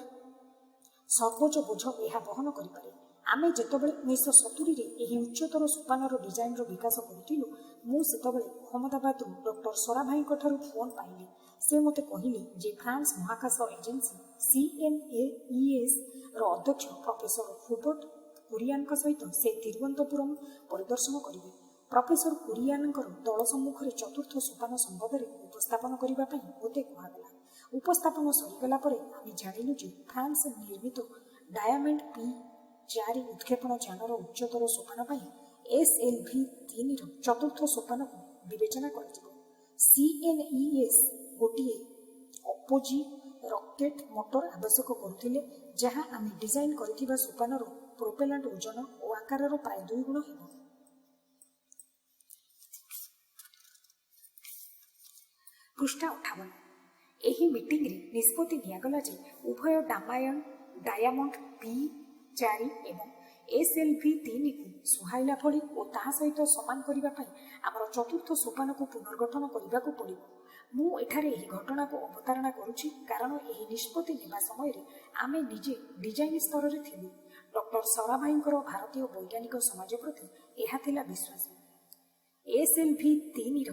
ସର୍ବୋଚ୍ଚ ବୋଝ ଏହା ବହନ କରିପାରେ। ଆମେ ଯେତେବେଳେ 1970ରେ ଏହି ଉଚ୍ଚତର ସୋପାନର ଡିଜାଇନର ବିକାଶ କରୁଥିଲୁ, ମୁଁ ସେତେବେଳେ ଅହମ୍ମଦାବାଦରୁ ଡକ୍ଟର ସରାଭାଇଙ୍କଠାରୁ ଫୋନ୍ ପାଇଲି। ସେ ମୋତେ କହିଲେ ଯେ ଫ୍ରାନ୍ସ ମହାକାଶ ଏଜେନ୍ସି CNESର ଅଧ୍ୟକ୍ଷ ପ୍ରଫେସର ହୁବର୍ଟ କୁରିଆନଙ୍କ ସହିତ ସେ ତିରୁବନନ୍ତପୁରମ୍ ପରିଦର୍ଶନ କରିବେ। ପ୍ରଫେସର କୁରିଆନଙ୍କର ଦଳ ସମ୍ମୁଖରେ ଚତୁର୍ଥ ସୋପାନ ସମ୍ବନ୍ଧରେ ଉପସ୍ଥାପନ କରିବା ପାଇଁ ମୋତେ କୁହାଗଲା। ଉପସ୍ଥାପନ ସରିଗଲା ପରେ ଆମେ ଜାଣିଲୁ ଯେ ଫ୍ରାନ୍ସ ନିର୍ମିତ ଡାୟାମଣ୍ଡ P-4 ଉତ୍କ୍ଷେପଣ ଯାନର ଉଚ୍ଚତର ସୋପାନ ପାଇଁ SLV-3ର ଚତୁର୍ଥ ସୋପାନକୁ ବିବେଚନା କରାଯିବ। CNES ଗୋଟିଏ ଅପୋଜି ରକେଟ୍ ମୋଟର ଆବଶ୍ୟକ କରୁଥିଲେ, ଯାହା ଆମେ ଡିଜାଇନ କରିଥିବା ସୋପାନର ପ୍ରୋପେଲାଣ୍ଟ ଓଜନ ଓ ଆକାରର ପ୍ରାୟ 2 ଗୁଣ ହେବ। ପୃଷ୍ଠା 58। ଏହି ମିଟିଂରେ ନିଷ୍ପତ୍ତି ନିଆଗଲା ଯେ ଉଭୟ ଡାୟାମଣ୍ଡ P-4 ଏବଂ SLV-3କୁ ସୁହାଇଲା ଭଳି ଓ ତାହା ସହିତ ସମାନ କରିବା ପାଇଁ ଆମର ଚତୁର୍ଥ ସୋପାନକୁ ପୁନର୍ଗଠନ କରିବାକୁ ପଡ଼ିବ। ମୁଁ ଏଠାରେ ଏହି ଘଟଣାକୁ ଅବତାରଣା କରୁଛି କାରଣ ଏହି ନିଷ୍ପତ୍ତି ନେବା ସମୟରେ ଆମେ ନିଜେ ଡିଜାଇନ ସ୍ତରରେ ଥିଲୁ। ଡକ୍ଟର ସରାଭାଇଙ୍କର ଭାରତୀୟ ବୈଜ୍ଞାନିକ ସମାଜ ପ୍ରତି ଏହା ଥିଲା ବିଶ୍ୱାସ। SLV-3ର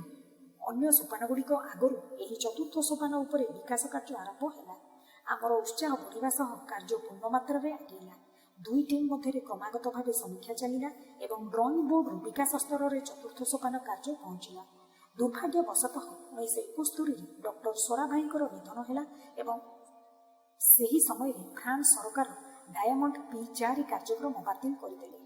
ଅନ୍ୟ ସୋପାନଗୁଡ଼ିକ ଆଗରୁ ଏହି ଚତୁର୍ଥ ସୋପାନ ଉପରେ ବିକାଶ କାର୍ଯ୍ୟ ଆରମ୍ଭ ହେଲା। ଆମର ଉତ୍ସାହ ବଢ଼ିବା ସହ କାର୍ଯ୍ୟ ପୂର୍ଣ୍ଣମାତ୍ରାରେ ଆଗେଇଲା। ଦୁଇ ଟିମ୍ ମଧ୍ୟରେ କ୍ରମାଗତ ଭାବେ ସମୀକ୍ଷା ଚାଲିଲା ଏବଂ ଡ୍ରଇଂ ବୋର୍ଡରୁ ବିକାଶ ସ୍ତରରେ ଚତୁର୍ଥ ସୋପାନ କାର୍ଯ୍ୟ ପହଞ୍ଚିଲା। ଦୁର୍ଭାଗ୍ୟବଶତଃ 1971ରେ ଡକ୍ଟର ସରାଭାଇଙ୍କର ନିଧନ ହେଲା ଏବଂ ସେହି ସମୟରେ ଫ୍ରାନ୍ସ ସରକାର ଡାୟମଣ୍ଡ P4 କାର୍ଯ୍ୟକ୍ରମ ବାତିଲ କରିଦେଲେ।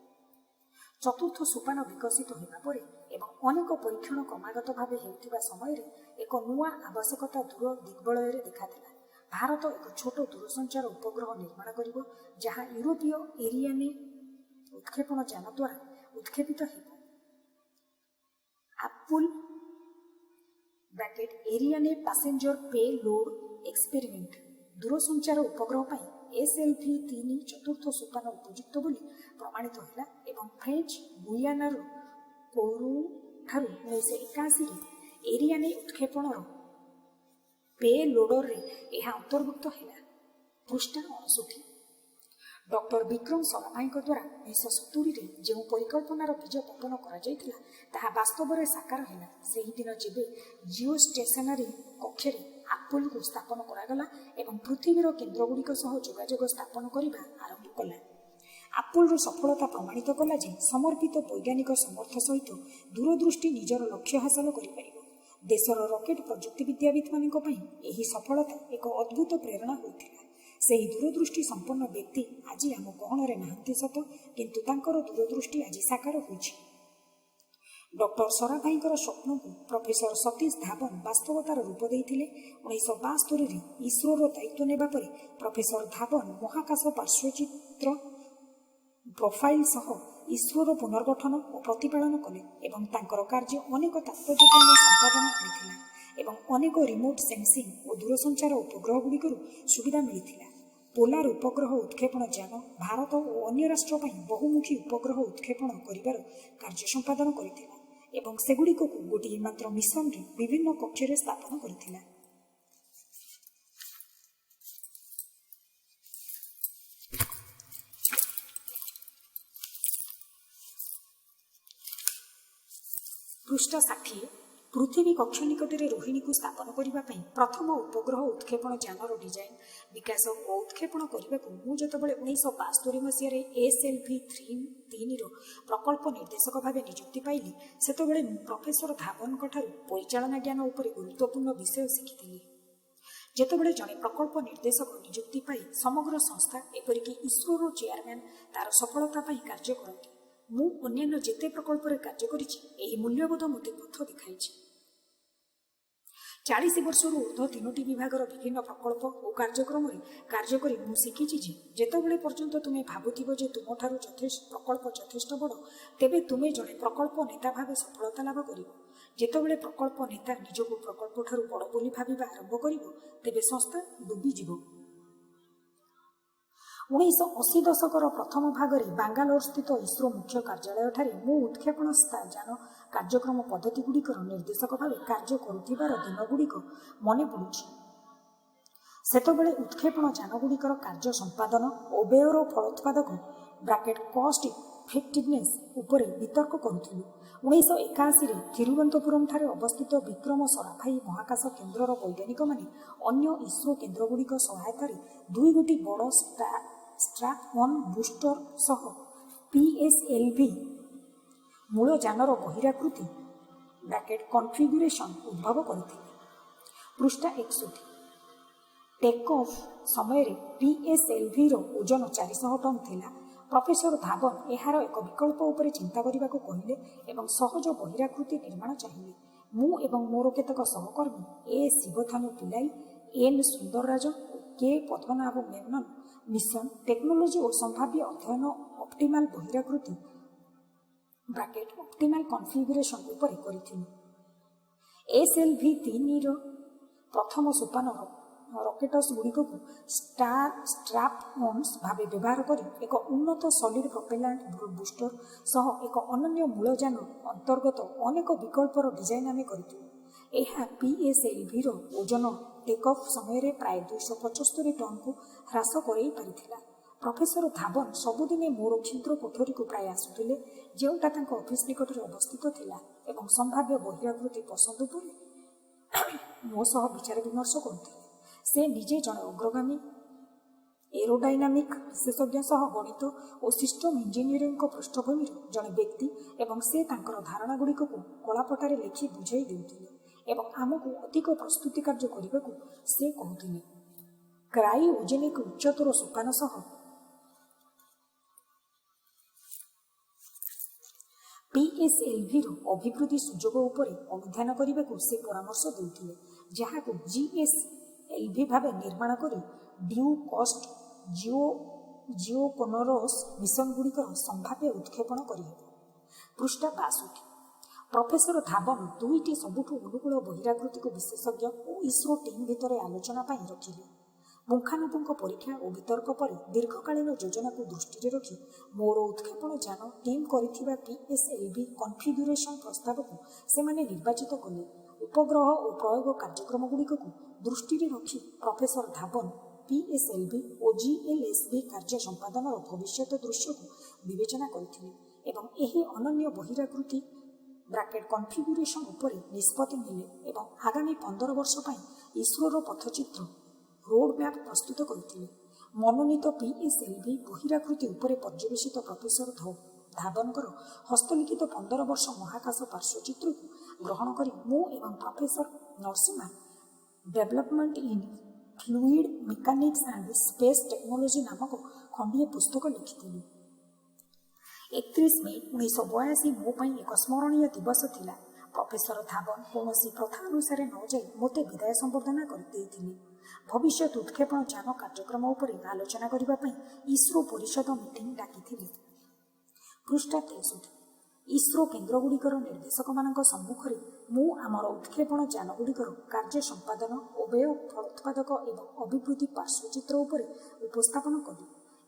ଚତୁର୍ଥ ସୋପାନ ବିକଶିତ ହେବା ପରେ ଏବଂ ଅନେକ ପରୀକ୍ଷଣ କ୍ରମାଗତ ଭାବେ ହେଉଥିବା ସମୟରେ ଏକ ନୂଆ ଆବଶ୍ୟକତା ଦୂର ଦିଗ୍ବଳୟରେ ଦେଖାଦେଲା। ଭାରତ ଏକ ଛୋଟ ଦୂରସଞ୍ଚାର ଉପଗ୍ରହ ନିର୍ମାଣ କରିବ ଯାହା ୟୁରୋପୀୟ ଏରିଆନେ ଉତ୍କ୍ଷେପଣ ଯାନ ଦ୍ୱାରା ଉତ୍କ୍ଷେପିତ ହେବ। Apple Ariane passenger payload experiment ଦୂରସଞ୍ଚାର ଉପଗ୍ରହ ପାଇଁ SLV-3 ଚତୁର୍ଥ ସୋପାନ ଉପଯୁକ୍ତ ବୋଲି ପ୍ରମାଣିତ ହେଲା ଏବଂ ଫ୍ରେଞ୍ଚ ଗୁୟାନାର କୋରୁ ଠାରୁ 1981ରେ ଏରିଆନେ ଉତ୍କ୍ଷେପଣର ପେ ଲୋଡରରେ ଏହା ଅନ୍ତର୍ଭୁକ୍ତ ହେଲା। ପୃଷ୍ଠା 69। ଡକ୍ଟର ବିକ୍ରମ ସରାଭାଇଙ୍କ ଦ୍ୱାରା 1970ରେ ଯେଉଁ ପରିକଳ୍ପନାର ବୀଜ ବପନ କରାଯାଇଥିଲା ତାହା ବାସ୍ତବରେ ସାକାର ହେଲା ସେହିଦିନ ଯେବେ ଜିଓ ଷ୍ଟେସନାରୀ କକ୍ଷରେ ଆପଲକୁ ସ୍ଥାପନ କରାଗଲା ଏବଂ ପୃଥିବୀର କେନ୍ଦ୍ରଗୁଡ଼ିକ ସହ ଯୋଗାଯୋଗ ସ୍ଥାପନ କରିବା ଆରମ୍ଭ କଲା। ଆପଲର ସଫଳତା ପ୍ରମାଣିତ କଲା ଯେ ସମର୍ପିତ ବୈଜ୍ଞାନିକ ସମର୍ଥ ସହିତ ଦୂରଦୃଷ୍ଟି ନିଜର ଲକ୍ଷ୍ୟ ହାସଲ କରିପାରିବ। ଦେଶର ରକେଟ ପ୍ରଯୁକ୍ତିବିଦ୍ୟାବିତ୍ମାନଙ୍କ ପାଇଁ ଏହି ସଫଳତା ଏକ ଅଦ୍ଭୁତ ପ୍ରେରଣା ହୋଇଥିଲା। ସେହି ଦୂରଦୃଷ୍ଟି ସମ୍ପନ୍ନ ବ୍ୟକ୍ତି ଆଜି ଆମ ଗହଣରେ ନାହାନ୍ତି ସତ, କିନ୍ତୁ ତାଙ୍କର ଦୂରଦୃଷ୍ଟି ଆଜି ସାକାର ହୋଇଛି। ଡକ୍ଟର ସରାଭାଇଙ୍କର ସ୍ୱପ୍ନକୁ ପ୍ରଫେସର ସତୀଶ ଧାବନ ବାସ୍ତବତାର ରୂପ ଦେଇଥିଲେ। 1972ରେ ଇସ୍ରୋର ଦାୟିତ୍ୱ ନେବା ପରେ ପ୍ରଫେସର ଧାବନ ମହାକାଶ ପାର୍ଶ୍ୱଚିତ୍ର ପ୍ରୋଫାଇଲ ସହ ଇସ୍ରୋର ପୁନର୍ଗଠନ ଓ ପ୍ରତିପାଳନ କଲେ ଏବଂ ତାଙ୍କର କାର୍ଯ୍ୟ ଅନେକ ତାତ୍ପର୍ଯ୍ୟପୂର୍ଣ୍ଣ ସମ୍ପାଦନ ଆଣିଥିଲା ଏବଂ ଅନେକ ରିମୋଟ ସେନ୍ସିଂ ଓ ଦୂରସଞ୍ଚାର ଉପଗ୍ରହଗୁଡ଼ିକରୁ ସୁବିଧା ମିଳିଥିଲା। ପୋଲାର ଉପଗ୍ରହ ଉତ୍କ୍ଷେପଣ ଯାନ ଭାରତ ଓ ଅନ୍ୟ ରାଷ୍ଟ୍ର ପାଇଁ ବହୁମୁଖୀ ଉପଗ୍ରହ ଉତ୍କ୍ଷେପଣ କରିବାର କାର୍ଯ୍ୟ ସମ୍ପାଦନ କରିଥିଲା ଏବଂ ସେଗୁଡ଼ିକୁ ଗୋଟିଏ ମାତ୍ର ମିଶନରେ ବିଭିନ୍ନ କକ୍ଷରେ ସ୍ଥାପନ କରିଥିଲା। ପୃଷ୍ଠା 60। ପୃଥିବୀ କକ୍ଷ ନିକଟରେ ରୋହିଣୀକୁ ସ୍ଥାପନ କରିବା ପାଇଁ ପ୍ରଥମ ଉପଗ୍ରହ ଉତ୍କ୍ଷେପଣ ଯାନର ଡିଜାଇନ, ବିକାଶ ଓ ଉତ୍କ୍ଷେପଣ କରିବାକୁ ମୁଁ ଯେତେବେଳେ 1972 ମସିହାରେ SLV-3ର ପ୍ରକଳ୍ପ ନିର୍ଦ୍ଦେଶକ ଭାବେ ନିଯୁକ୍ତି ପାଇଲି ସେତେବେଳେ ମୁଁ ପ୍ରଫେସର ଧାବନଙ୍କ ଠାରୁ ପରିଚାଳନା ଜ୍ଞାନ ଉପରେ ଗୁରୁତ୍ୱପୂର୍ଣ୍ଣ ବିଷୟ ଶିଖିଥିଲି। ଯେତେବେଳେ ଜଣେ ପ୍ରକଳ୍ପ ନିର୍ଦ୍ଦେଶକ ନିଯୁକ୍ତି ପାଇ ସମଗ୍ର ସଂସ୍ଥା ଏପରିକି ଇସ୍ରୋର ଚେୟାରମ୍ୟାନ୍ ତାର ସଫଳତା ପାଇଁ କାର୍ଯ୍ୟ କରନ୍ତି, ମୁଁ ଅନ୍ୟାନ୍ୟ ଯେତେ ପ୍ରକଳ୍ପରେ କାର୍ଯ୍ୟ କରିଛି ଏହି ମୂଲ୍ୟବୋଧ ମୋତେ ପଥ ଦେଖାଇଛି। 40 ବର୍ଷରୁ ଉର୍ଦ୍ଧ୍ୱ 3ଟି ବିଭାଗର ବିଭିନ୍ନ ପ୍ରକଳ୍ପ ଓ କାର୍ଯ୍ୟକ୍ରମରେ କାର୍ଯ୍ୟ କରି ମୁଁ ଶିଖିଛି ଯେ ଯେତେବେଳେ ପର୍ଯ୍ୟନ୍ତ ତୁମେ ଭାବୁଥିବ ଯେ ତୁମଠାରୁ ପ୍ରକଳ୍ପ ଯଥେଷ୍ଟ ବଡ଼, ତେବେ ତୁମେ ଜଣେ ପ୍ରକଳ୍ପ ନେତା ଭାବେ ସଫଳତା ଲାଭ କରିବ। ଯେତେବେଳେ ପ୍ରକଳ୍ପ ନେତା ନିଜକୁ ପ୍ରକଳ୍ପଠାରୁ ବଡ଼ ବୋଲି ଭାବିବା ଆରମ୍ଭ କରିବ, ତେବେ ସଂସ୍ଥା ଡୁବିଯିବ। 1980 ଦଶକର ପ୍ରଥମ ଭାଗରେ ବାଙ୍ଗାଲୋର ସ୍ଥିତ ଇସ୍ରୋ ମୁଖ୍ୟ କାର୍ଯ୍ୟାଳୟଠାରେ ମୁଁ ଉତ୍କ୍ଷେପଣ ଯାନ କାର୍ଯ୍ୟକ୍ରମ ପଦ୍ଧତିଗୁଡ଼ିକର ନିର୍ଦ୍ଦେଶକ ଭାବେ କାର୍ଯ୍ୟ କରୁଥିବାର ଦିନଗୁଡ଼ିକ ମନେ ପଡ଼ୁଛି। ସେତେବେଳେ ଉତ୍କ୍ଷେପଣ ଯାନଗୁଡ଼ିକର କାର୍ଯ୍ୟ ସମ୍ପାଦନ ଓ ବ୍ୟୟର ଫଳୋତ୍ପାଦକ କଷ୍ଟ ଇଫେକ୍ଟିଭନେସ୍ ଉପରେ ବିତର୍କ କରୁଥିଲୁ। 1981ରେ ଥିରୁବନନ୍ତପୁରମଠାରେ ଅବସ୍ଥିତ ବିକ୍ରମ ସରାଭାଇ ମହାକାଶ କେନ୍ଦ୍ରର ବୈଜ୍ଞାନିକମାନେ ଅନ୍ୟ ଇସ୍ରୋ କେନ୍ଦ୍ରଗୁଡ଼ିକ ସହାୟତାରେ ଦୁଇଗୋଟି ବଡ଼ ଷ୍ଟ୍ରାପ୍-ଅନ୍ ବୁଷ୍ଟର ସହ PSLV ମୂଳ ଯାନର ବହିରାକୃତି କନଫିଗୁରେସନ ଉଦ୍ଭବ କରିଥିଲେ। ପୃଷ୍ଠା 61। ଟେକ୍ ଅଫ୍ ସମୟରେ PSLVର ଓଜନ 400 ଟନ୍ ଥିଲା। ପ୍ରଫେସର ଧାବନ ଏହାର ଏକ ବିକଳ୍ପ ଉପରେ ଚିନ୍ତା କରିବାକୁ କହିଲେ ଏବଂ ସହଜ ବହିରାକୃତି ନିର୍ମାଣ ଚାହିଁଲେ। ମୁଁ ଏବଂ ମୋର କେତେକ ସହକର୍ମୀ ଶିବଥାନୁ ପିଲାଇ, ସୁନ୍ଦରରାଜନ ଓ ପଦ୍ମନାଭ ମେନନ ମିଶନ ଟେକ୍ନୋଲୋଜି ଓ ସମ୍ଭାବ୍ୟ ଅଧ୍ୟୟନ ଅପ୍ଟିମାଲ ବହିରାକୃତି ଅପ୍ଟିମାଲ କନଫିଗୁରେସନ ଉପରେ କରିଥିଲୁ। SLV-3ର ପ୍ରଥମ ସୋପାନ ରକେଟସଗୁଡ଼ିକୁ ଷ୍ଟ୍ରାପ୍-ଅନ୍ସ ଭାବେ ବ୍ୟବହାର କରି ଏକ ଉନ୍ନତ ସଲିଡ୍ ପ୍ରପେଲାଣ୍ଟ ବୁଷ୍ଟର ସହ ଏକ ଅନନ୍ୟ ମୂଳଯାନ ଅନ୍ତର୍ଗତ ଅନେକ ବିକଳ୍ପର ଡିଜାଇନ ଆମେ କରିଥିଲୁ। ଏହା PSLVର ଓଜନ ଟେକ୍ ଅଫ୍ ସମୟରେ ପ୍ରାୟ 275 ଟନ୍କୁ ହ୍ରାସ କରାଇ ପାରିଥିଲା। ପ୍ରଫେସର ଧାବନ ସବୁଦିନେ ମୋର କ୍ଷୁଦ୍ର କୋଠରୀକୁ ପ୍ରାୟ ଆସୁଥିଲେ, ଯେଉଁଟା ତାଙ୍କ ଅଫିସ ନିକଟରେ ଅବସ୍ଥିତ ଥିଲା, ଏବଂ ସମ୍ଭାବ୍ୟ ବହିରାକୃତି ପସନ୍ଦ ଉପରେ ମୋ ସହ ବିଚାର ବିମର୍ଶ କରୁଥିଲେ। ସେ ନିଜେ ଜଣେ ଅଗ୍ରଗାମୀ ଏରୋଡାଇନାମିକ ବିଶେଷଜ୍ଞ ସହ ଗଣିତ ଓ ସିଷ୍ଟମ ଇଞ୍ଜିନିୟରିଂଙ୍କ ପୃଷ୍ଠଭୂମିର ଜଣେ ବ୍ୟକ୍ତି, ଏବଂ ସେ ତାଙ୍କର ଧାରଣାଗୁଡ଼ିକୁ କଳାପଟାରେ ଲେଖି ବୁଝାଇ ଦେଉଥିଲେ ଏବଂ ଆମକୁ ଅଧିକ ପ୍ରସ୍ତୁତି କାର୍ଯ୍ୟ କରିବାକୁ ସେ କହୁଥିଲେ। କ୍ରାଇଓଜେନିକ ଉଚ୍ଚତର ସୋପାନ ସହ PSLVର ଅଭିବୃଦ୍ଧି ସୁଯୋଗ ଉପରେ ଅନୁଧ୍ୟାନ କରିବାକୁ ସେ ପରାମର୍ଶ ଦେଉଥିଲେ, ଯାହାକୁ GSLV ଭାବେ ନିର୍ମାଣ କରି ଡ୍ୟୁ କଷ୍ଟ ଜିଓକୋନୋରସ୍ ମିଶନଗୁଡ଼ିକର ସମ୍ଭାବ୍ୟ ଉତ୍କ୍ଷେପଣ କରିହେବ। ପୃଷ୍ଠା 62। ପ୍ରଫେସର ଧାବନ ଦୁଇଟି ସବୁଠୁ ଅନୁକୂଳ ବହିରାକୃତିକୁ ବିଶେଷଜ୍ଞ ଓ ଇସ୍ରୋ ଟିମ୍ ଭିତରେ ଆଲୋଚନା ପାଇଁ ରଖିଲେ। ପୁଙ୍ଖାନୁପୁଙ୍ଖ ପରୀକ୍ଷା ଓ ବିତର୍କ ପରେ ଦୀର୍ଘକାଳୀନ ଯୋଜନାକୁ ଦୃଷ୍ଟିରେ ରଖି ମୋର ଉତ୍କ୍ଷେପଣ ଯାନ ଟିମ୍ କରିଥିବା PSLV କନଫିଗୁରେସନ ପ୍ରସ୍ତାବକୁ ସେମାନେ ନିର୍ବାଚିତ କଲେ। ଉପଗ୍ରହ ଓ ପ୍ରୟୋଗ କାର୍ଯ୍ୟକ୍ରମଗୁଡ଼ିକୁ ଦୃଷ୍ଟିରେ ରଖି ପ୍ରଫେସର ଧାବନ PSLV ଓ GLSV କାର୍ଯ୍ୟ ସମ୍ପାଦନର ଭବିଷ୍ୟତ ଦୃଶ୍ୟକୁ ବିବେଚନା କରିଥିଲେ ଏବଂ ଏହି ଅନନ୍ୟ ବହିରାକୃତି କନଫିଗୁରେସନ ଉପରେ ନିଷ୍ପତ୍ତି ନେଲେ ଏବଂ ଆଗାମୀ 15 ବର୍ଷ ପାଇଁ ଇସ୍ରୋର ପଥଚିତ୍ର ରୋଡ୍ ମ୍ୟାପ୍ ପ୍ରସ୍ତୁତ କରିଥିଲେ। ମନୋନୀତ PSLV ବହିରାକୃତି ଉପରେ ପର୍ଯ୍ୟବେସିତ ପ୍ରଫେସର ଧାବନଙ୍କର ହସ୍ତଲିଖିତ 15 ବର୍ଷ ମହାକାଶ ପାର୍ଶ୍ୱଚିତ୍ରକୁ ଗ୍ରହଣ କରି ମୁଁ ଏବଂ professor Narasimha development in fluid mechanics and space technology ନାମକ ଖଣ୍ଡିଏ ପୁସ୍ତକ ଲିଖିଥିଲି। 31 ମେ 1982 ମୋ ପାଇଁ ଏକ ସ୍ମରଣୀୟ ଦିବସ ଥିଲା। ପ୍ରଫେସର ଧାବନ କୌଣସି ପ୍ରଥା ଅନୁସାରେ ନ ଯାଇ ମୋତେ ବିଦାୟ ସମ୍ବର୍ଦ୍ଧନା କରିଦେଇଥିଲେ। ଭବିଷ୍ୟତ ଉତ୍କ୍ଷେପଣ ଯାନ କାର୍ଯ୍ୟକ୍ରମ ଉପରେ ଆଲୋଚନା କରିବା ପାଇଁ ଇସ୍ରୋ ପରିଷଦ ମିଟିଂ ଡାକିଥିଲେ। ପୃଷ୍ଠା 63। ଇସ୍ରୋ କେନ୍ଦ୍ରଗୁଡ଼ିକର ନିର୍ଦ୍ଦେଶକମାନଙ୍କ ସମ୍ମୁଖରେ ମୁଁ ଆମର ଉତ୍କ୍ଷେପଣ ଯାନଗୁଡ଼ିକର କାର୍ଯ୍ୟ ସମ୍ପାଦନ ଓ ବ୍ୟୟ ଫଳୋତ୍ପାଦକ ଏବଂ ଅଭିବୃଦ୍ଧି ପାର୍ଶ୍ୱଚିତ୍ର ଉପରେ ଉପସ୍ଥାପନ କଲି।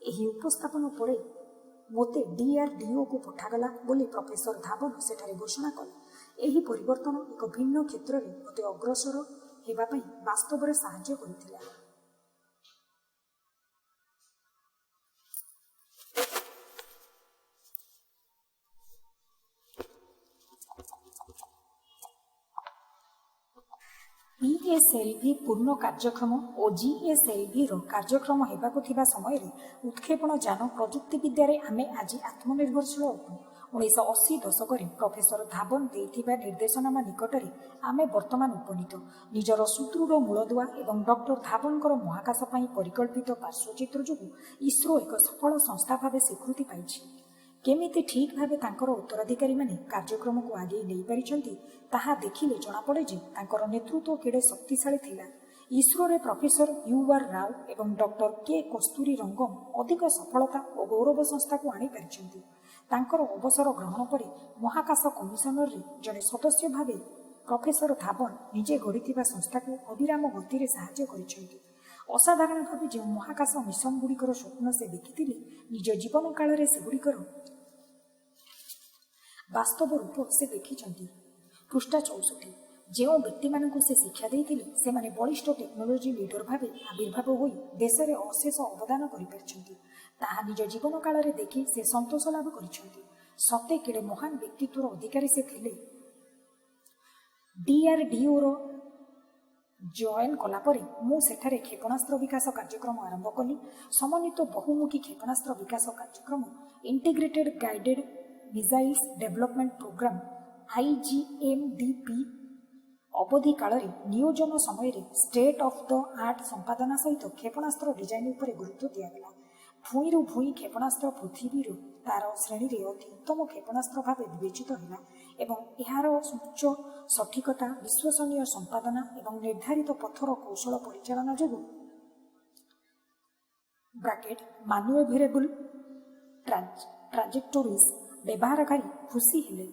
ଏହି ଉପସ୍ଥାପନ ପରେ ମୋତେ DRDOକୁ ପଠାଗଲା ବୋଲି ପ୍ରଫେସର ଧାବନ ସେଠାରେ ଘୋଷଣା କଲେ। ଏହି ପରିବର୍ତ୍ତନ ଏକ ଭିନ୍ନ କ୍ଷେତ୍ରରେ ମୋତେ ଅଗ୍ରସର ହେବା ପାଇଁ ବାସ୍ତବରେ ସାହାଯ୍ୟ କରିଥିଲା। PSLV ପୂର୍ଣ୍ଣ କାର୍ଯ୍ୟକ୍ଷମ ଓ GSLVର କାର୍ଯ୍ୟକ୍ରମ ହେବାକୁ ଥିବା ସମୟରେ ଉତ୍କ୍ଷେପଣ ଯାନ ପ୍ରଯୁକ୍ତିବିଦ୍ୟାରେ ଆମେ ଆଜି ଆତ୍ମନିର୍ଭରଶୀଳ ଅଟୁ। 1980 ଦଶକରେ ପ୍ରଫେସର ଧାବନ ଦେଇଥିବା ନିର୍ଦ୍ଦେଶନାମା ନିକଟରେ ଆମେ ବର୍ତ୍ତମାନ ଉପନୀତ। ନିଜର ସୁଦୃଢ଼ ମୂଳଦୁଆ ଏବଂ ଡକ୍ଟର ଧାବନଙ୍କର ମହାକାଶ ପାଇଁ ପରିକଳ୍ପିତ ପାର୍ଶ୍ୱଚିତ୍ର ଯୋଗୁଁ ଇସ୍ରୋ ଏକ ସଫଳ ସଂସ୍ଥା ଭାବେ ସ୍ୱୀକୃତି ପାଇଛି। କେମିତି ଠିକ୍ ଭାବେ ତାଙ୍କର ଉତ୍ତରାଧିକାରୀମାନେ କାର୍ଯ୍ୟକ୍ରମକୁ ଆଗେଇ ନେଇପାରିଛନ୍ତି ତାହା ଦେଖିଲେ ଜଣାପଡ଼େ ଯେ ତାଙ୍କର ନେତୃତ୍ୱ କେଡ଼େ ଶକ୍ତିଶାଳୀ ଥିଲା। ଇସ୍ରୋରେ ପ୍ରଫେସର UR ରାଓ ଏବଂ ଡକ୍ଟର K କସ୍ତୁରୀ ରଙ୍ଗମ୍ ଅଧିକ ସଫଳତା ଓ ଗୌରବ ସଂସ୍ଥାକୁ ଆଣିପାରିଛନ୍ତି। ତାଙ୍କର ଅବସର ଗ୍ରହଣ ପରେ ମହାକାଶ କମିଶନରେ ଜଣେ ସଦସ୍ୟ ଭାବେ ପ୍ରଫେସର ଧାବନ ନିଜେ ଗଢ଼ିଥିବା ସଂସ୍ଥାକୁ ଅବିରାମ ଗତିରେ ସାହାଯ୍ୟ କରିଛନ୍ତି। ଅସାଧାରଣ ଭାବେ ଯେଉଁ ମହାକାଶ ମିଶନଗୁଡ଼ିକର ସ୍ୱପ୍ନ ସେ ଦେଖିଥିଲେ, ନିଜ ଜୀବନ କାଳରେ ସେଗୁଡ଼ିକର ବାସ୍ତବ ରୂପ ସେ ଦେଖିଛନ୍ତି। ପୃଷ୍ଠା 64। ଯେଉଁ ବ୍ୟକ୍ତିମାନଙ୍କୁ ସେ ଶିକ୍ଷା ଦେଇଥିଲେ ସେମାନେ ବଳିଷ୍ଠ ଟେକ୍ନୋଲୋଜି ଲିଡର ଭାବେ ଆବିର୍ଭାବ ହୋଇ ଦେଶରେ ଅଶେଷ ଅବଦାନ କରିପାରିଛନ୍ତି, ତାହା ନିଜ ଜୀବନ କାଳରେ ଦେଖି ସେ ସନ୍ତୋଷ ଲାଭ କରିଛନ୍ତି। ସତେ କେଡ଼େ ମହାନ ବ୍ୟକ୍ତିତ୍ୱର ଅଧିକାରୀ ସେ ଥିଲେ। DRDOର ଜଏନ୍ କଲା ପରେ ମୁଁ ସେଠାରେ କ୍ଷେପଣାସ୍ତ୍ର ବିକାଶ କାର୍ଯ୍ୟକ୍ରମ ଆରମ୍ଭ କଲି। ସମନ୍ୱିତ ବହୁମୁଖୀ କ୍ଷେପଣାସ୍ତ୍ର ବିକାଶ କାର୍ଯ୍ୟକ୍ରମ integrated guided missiles development programme IGMDP ଅବଧି କାଳରେ ନିୟୋଜନ ସମୟରେ ଷ୍ଟେଟ୍ ଅଫ୍ ଦ ଆର୍ଟ ସମ୍ପାଦନା ସହିତ କ୍ଷେପଣାସ୍ତ୍ର ଡିଜାଇନ୍ ଉପରେ ଗୁରୁତ୍ୱ ଦିଆଗଲା। ଭୂଇଁରୁ ଭୂଇଁ କ୍ଷେପଣାସ୍ତ୍ର ପୃଥିବୀରୁ ତାର ଶ୍ରେଣୀରେ ଅତି ଉତ୍ତମ କ୍ଷେପଣାସ୍ତ୍ର ଭାବେ ବିବେଚିତ ହେଲା ଏବଂ ଏହାର ଉଚ୍ଚ ସଠିକତା, ବିଶ୍ୱସନୀୟ ସମ୍ପାଦନା ଏବଂ ନିର୍ଦ୍ଧାରିତ ପଥର କୌଶଳ ପରିଚାଳନା ଯୋଗୁଁ ମାନୁଏଭରେବଲ୍ ଟ୍ରାଜେକ୍ଟୋରିଜ୍ ବ୍ୟବହାରକାରୀ ଖୁସି ହେଲେ।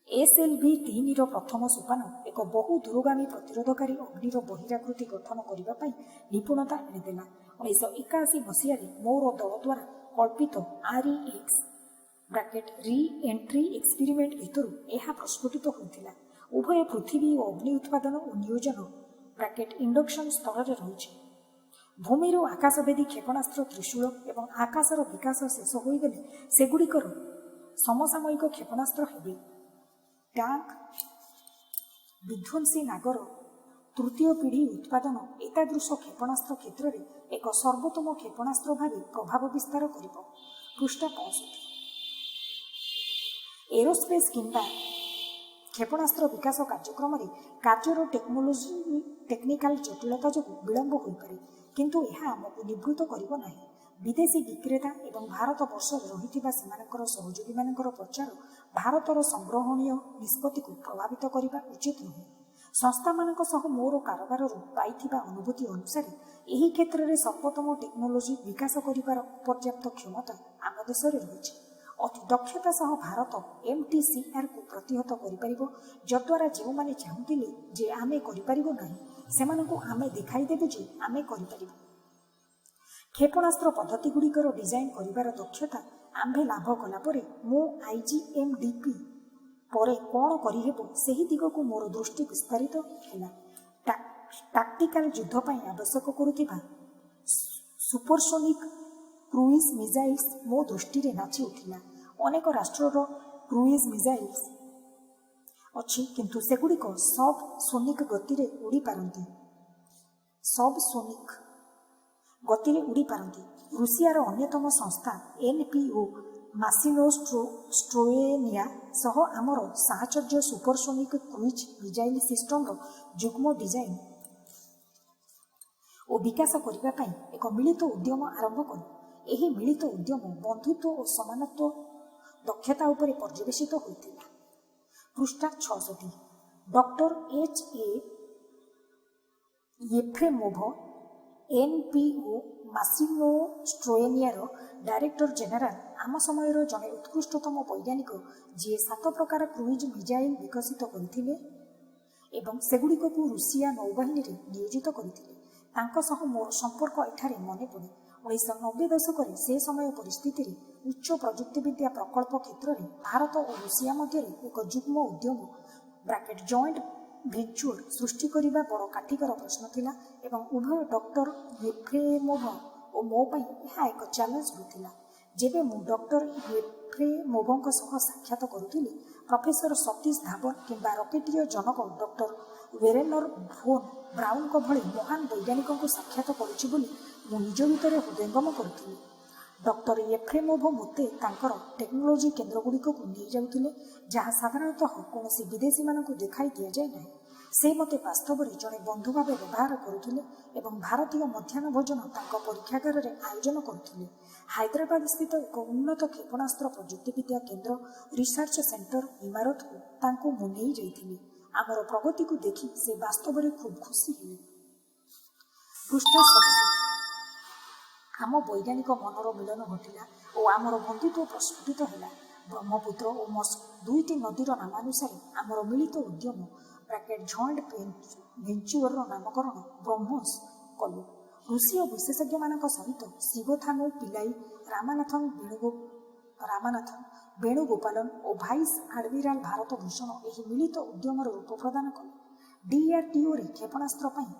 SLV-3ର ପ୍ରଥମ ସୋପାନ ଏକ ବହୁ ଦୂରଗାମୀ ପ୍ରତିରୋଧକାରୀ ଅଗ୍ନିର ବହିରାକୃତି ଗଠନ କରିବା ପାଇଁ ନିପୁଣତା ଆଣିଦେଲା। 1981 ମସିହାରେ ମୋର ଦଳ ଦ୍ୱାରା କଳ୍ପିତ REX ରି-ଏଣ୍ଟ୍ରି ଏକ୍ସପେରିମେଣ୍ଟ ଭିତରୁ ଏହା ପ୍ରସ୍ଫୁଟିତ ହୋଇଥିଲା। ଉଭୟ ପୃଥିବୀ ଓ ଅଗ୍ନି ଉତ୍ପାଦନ ଓ ନିୟୋଜନ ଇଣ୍ଡକ୍ସନ ସ୍ତରରେ ରହିଛି। ଭୂମିରୁ ଆକାଶଭେଦୀ କ୍ଷେପଣାସ୍ତ୍ର ତ୍ରିଶୂଳ ଏବଂ ଆକାଶର ବିକାଶ ଶେଷ ହୋଇଗଲେ ସେଗୁଡ଼ିକର ସମସାମୟିକ କ୍ଷେପଣାସ୍ତ୍ର ହେବେ ଟ୍ୟାଙ୍କ, ବିଧ୍ୱଂସୀ ନାଗର ତୃତୀୟ ପିଢ଼ି ଉତ୍ପାଦନ ଏତାଦୃଶ କ୍ଷେପଣାସ୍ତ୍ର କ୍ଷେତ୍ରରେ ଏକ ସର୍ବୋତ୍ତମ କ୍ଷେପଣାସ୍ତ୍ର ଭାବେ ପ୍ରଭାବ ବିସ୍ତାର କରିବ। ପୃଷ୍ଠା 65। ଏରୋସ୍ପେସ୍ କିମ୍ବା କ୍ଷେପଣାସ୍ତ୍ର ବିକାଶ କାର୍ଯ୍ୟକ୍ରମରେ କାର୍ଯ୍ୟର ଟେକ୍ନିକାଲ ଜଟିଳତା ଯୋଗୁଁ ବିଳମ୍ବ ହୋଇପାରେ, କିନ୍ତୁ ଏହା ଆମକୁ ନିବୃତ୍ତ କରିବ ନାହିଁ। ବିଦେଶୀ ବିକ୍ରେତା ଏବଂ ଭାରତବର୍ଷରେ ରହିଥିବା ସେମାନଙ୍କର ସହଯୋଗୀମାନଙ୍କର ପ୍ରଚାର ଭାରତର ସଂଗ୍ରହଣୀୟ ନିଷ୍ପତ୍ତିକୁ ପ୍ରଭାବିତ କରିବା ଉଚିତ ନୁହେଁ। ସଂସ୍ଥାମାନଙ୍କ ସହ ମୋର କାରବାରରୁ ପାଇଥିବା ଅନୁଭୂତି ଅନୁସାରେ ଏହି କ୍ଷେତ୍ରରେ ସର୍ବୋତ୍ତମ ଟେକ୍ନୋଲୋଜି ବିକାଶ କରିବାର ପର୍ଯ୍ୟାପ୍ତ କ୍ଷମତା ଆମ ଦେଶରେ ରହିଛି। ଅତି ଦକ୍ଷତା ସହ ଭାରତ MTCRକୁ ପ୍ରତିହତ କରିପାରିବ, ଯଦ୍ୱାରା ଯେଉଁମାନେ ଚାହୁଁଥିଲେ ଯେ ଆମେ କରିପାରିବୁ ନାହିଁ ସେମାନଙ୍କୁ ଆମେ ଦେଖାଇଦେବୁ ଯେ ଆମେ କରିପାରିବୁ। କ୍ଷେପଣାସ୍ତ୍ର ପଦ୍ଧତିଗୁଡ଼ିକର ଡିଜାଇନ୍ କରିବାର ଦକ୍ଷତା ଆମ୍ଭେ ଲାଭ କଲା ପରେ ମୁଁ IGMDP ପରେ କ'ଣ କରିହେବ ସେହି ଦିଗକୁ ମୋର ଦୃଷ୍ଟି ବିସ୍ତାରିତ ହେଲା। ଟାକ୍ଟିକାଲ ଯୁଦ୍ଧ ପାଇଁ ଆବଶ୍ୟକ କରୁଥିବା ସୁପରସୋନିକ୍ କ୍ରୁଇଜ୍ ମିସାଇଲ୍ସ ମୋ ଦୃଷ୍ଟିରେ ନାଚି ଉଠିଲା। ଅନେକ ରାଷ୍ଟ୍ରର କ୍ରୁଇଜ୍ ମିସାଇଲ୍ସ ଅଛି, କିନ୍ତୁ ସେଗୁଡ଼ିକ ସବ୍ ସୋନିକ୍ ଗତିରେ ଉଡ଼ିପାରନ୍ତି। ରୁଷିଆର ଅନ୍ୟତମ ସଂସ୍ଥା NPO ମାସିନୋଷ୍ଟ୍ରୋଏନିଆ ସହ ଆମର ସାହଚର୍ଯ୍ୟ ସୁପରସୋନିକ୍ କ୍ରୁଇଜ୍ ମିସାଇଲ୍ ସିଷ୍ଟମର ଯୁଗ୍ମ ଡିଜାଇନ୍ ଓ ବିକାଶ କରିବା ପାଇଁ ଏକ ମିଳିତ ଉଦ୍ୟମ ଆରମ୍ଭ କଲୁ। ଏହି ମିଳିତ ଉଦ୍ୟମ ବନ୍ଧୁତ୍ୱ ଓ ସମାନତ୍ୱ ଦକ୍ଷତା ଉପରେ ପର୍ଯ୍ୟବେସିତ ହୋଇଥିଲା। ପୃଷ୍ଠା 66। Doctor H.A. Yefremov NPO Mashinostroyeniya director general ଆମ ସମୟର ଜଣେ ଉତ୍କୃଷ୍ଟତମ ବୈଜ୍ଞାନିକ, ଯିଏ 7 ପ୍ରକାର କ୍ରୁଇଜ୍ ମିସାଇଲ୍ ବିକଶିତ କରିଥିଲେ ଏବଂ ସେଗୁଡ଼ିକକୁ ରୁଷିଆ ନୌବାହିନୀରେ ନିୟୋଜିତ କରିଥିଲେ। ତାଙ୍କ ସହ ମୋର ସମ୍ପର୍କ ଏଠାରେ ମନେ ପଡ଼େ। 1990 ଦଶକରେ ସେ ସମୟ ପରିସ୍ଥିତିରେ ଉଚ୍ଚ ପ୍ରଯୁକ୍ତିବିଦ୍ୟା ପ୍ରକଳ୍ପ କ୍ଷେତ୍ରରେ ଭାରତ ଓ ରୁଷିଆ ମଧ୍ୟରେ ଏକ ଯୁଗ୍ମ ଉଦ୍ୟମ ଜଏଣ୍ଟ ଭେଞ୍ଚୁର ସୃଷ୍ଟି କରିବା ବଡ଼ କାଠିକର ପ୍ରଶ୍ନ ଥିଲା ଏବଂ ଉଭୟ ଡକ୍ଟର ୟେଫ୍ରେମୋଭ ଓ ମୋ ପାଇଁ ଏହା ଏକ ଚ୍ୟାଲେଞ୍ଜ ହୋଇଥିଲା। ଯେବେ ମୁଁ ଡକ୍ଟର ୟେଫ୍ରେମୋଭଙ୍କ ସହ ସାକ୍ଷାତ କରୁଥିଲି, ପ୍ରଫେସର ସତୀଶ ଧାବନ କିମ୍ବା ରକେଟିୟ ଜନକ ଡକ୍ଟର ୱେରେନର ଭୋନ୍ ବ୍ରାଉନଙ୍କ ଭଳି ମହାନ ବୈଜ୍ଞାନିକଙ୍କୁ ସାକ୍ଷାତ କରୁଛି ବୋଲି ମୁଁ ନିଜ ଭିତରେ ହୃଦୟଙ୍ଗମ କରୁଥିଲି। ଡକ୍ଟର ୟେଫ୍ରେମୋଭ ମୋତେ ତାଙ୍କର ଟେକ୍ନୋଲୋଜି କେନ୍ଦ୍ରଗୁଡ଼ିକକୁ ନେଇଯାଉଥିଲେ, ଯାହା ସାଧାରଣତଃ କୌଣସି ବିଦେଶୀମାନଙ୍କୁ ଦେଖାଇ ଦିଆଯାଏ ନାହିଁ। ସେ ମୋତେ ବାସ୍ତବରେ ଜଣେ ବନ୍ଧୁ ଭାବେ ବ୍ୟବହାର କରୁଥିଲେ ଏବଂ ଭାରତୀୟ ମଧ୍ୟାହ୍ନ ଭୋଜନ ତାଙ୍କ ପରୀକ୍ଷାଗାରରେ ଆୟୋଜନ କରୁଥିଲେ। ହାଇଦ୍ରାବାଦ ସ୍ଥିତ ଏକ ଉନ୍ନତ କ୍ଷେପଣାସ୍ତ୍ର ପ୍ରଯୁକ୍ତିବିଦ୍ୟା କେନ୍ଦ୍ର ରିସର୍ଚ୍ଚ ସେଣ୍ଟର ଇମାରତକୁ ତାଙ୍କୁ ମୁଁ ନେଇଯାଇଥିଲି। ଆମର ପ୍ରଗତିକୁ ଦେଖି ସେ ବାସ୍ତବରେ ଖୁବ୍ ଖୁସି ହେଲେ। ପୃଷ୍ଠା 67। ଆମ ବୈଜ୍ଞାନିକ ମନର ମିଳନ ଘଟିଲା ଓ ଆମର ବନ୍ଧୁତ୍ୱ ପ୍ରସ୍ଫୁଟିତ ହେଲା। ବ୍ରହ୍ମପୁତ୍ର ଓ ମସ୍କୋ ଦୁଇଟି ନଦୀର ନାମାନୁସାରେ ଆମର ମିଳିତ ଉଦ୍ୟମ ଜଏଣ୍ଟ ଭେଞ୍ଚୁରର ନାମକରଣ ବ୍ରହ୍ମୋସ୍ କଲୁ। ରୁଷୀୟ ବିଶେଷଜ୍ଞମାନଙ୍କ ସହିତ ଶିବଥାନୁ ପିଲାଇ, ରାମାନଥନ ବେଣୁଗୋପାଲନ ଓ ଭାଇସ୍ ଆଡମିରାଲ ଭାରତ ଭୂଷଣ ଏହି ମିଳିତ ଉଦ୍ୟମର ରୂପ ପ୍ରଦାନ କଲେ। DRDOରେ କ୍ଷେପଣାସ୍ତ୍ର ପାଇଁ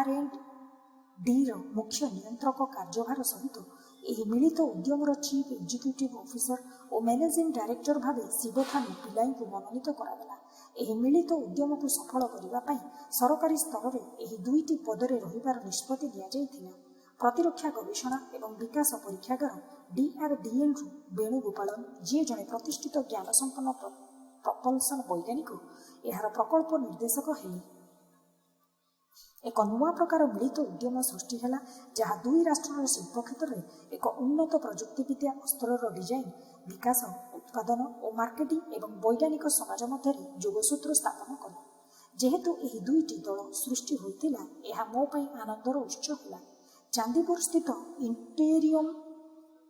R&Dର ମୁଖ୍ୟ ନିୟନ୍ତ୍ରକ କାର୍ଯ୍ୟଭାର ସହିତ ଏହି ମିଳିତ ଉଦ୍ୟମର ଚିଫ୍ ଏକ୍ଜିକ୍ୟୁଟିଭ ଅଫିସର ଓ ମ୍ୟାନେଜିଂ ଡାଇରେକ୍ଟର ଭାବେ ଶିବଥାନୁ ପିଲାଇଙ୍କୁ ମନୋନୀତ କରାଗଲା। ଏହି ମିଳିତ ଉଦ୍ୟମକୁ ସଫଳ କରିବା ପାଇଁ ସରକାରୀ ସ୍ତରରେ ଏହି ଦୁଇଟି ପଦରେ ରହିବାର ନିଷ୍ପତ୍ତି ନିଆଯାଇଥିଲା। ପ୍ରତିରକ୍ଷା ଗବେଷଣା ଏବଂ ବିକାଶ ପରୀକ୍ଷାଗାର DRDLରୁ ବେଣୁଗୋପାଳନ, ଯିଏ ଜଣେ ପ୍ରତିଷ୍ଠିତ ଜ୍ଞାନସମ୍ପନ୍ନ ପ୍ରପଲ୍ସନ ବୈଜ୍ଞାନିକ, ଏହାର ପ୍ରକଳ୍ପ ନିର୍ଦ୍ଦେଶକ ହେଲେ। ଏକ ନୂଆ ପ୍ରକାର ମିଳିତ ଉଦ୍ୟମ ସୃଷ୍ଟି ହେଲା, ଯାହା ଦୁଇ ରାଷ୍ଟ୍ରର ଶିଳ୍ପ କ୍ଷେତ୍ରରେ ଏକ ଉନ୍ନତ ପ୍ରଯୁକ୍ତିବିଦ୍ୟା ଅସ୍ତ୍ରର ଡିଜାଇନ୍, ବିକାଶ, ଉତ୍ପାଦନ ଓ ମାର୍କେଟିଂ ଏବଂ ବୈଜ୍ଞାନିକ ସମାଜ ମଧ୍ୟରେ ଯୋଗସୂତ୍ର ସ୍ଥାପନ କଲା। ଯେହେତୁ ଏହି ଦୁଇଟି ଦଳ ସୃଷ୍ଟି ହୋଇଥିଲା, ଏହା ମୋ ପାଇଁ ଆନନ୍ଦର ଉତ୍ସ ହେଲା। ଚାନ୍ଦିପୁର ସ୍ଥିତ ଇଣ୍ଟେରିୟମ୍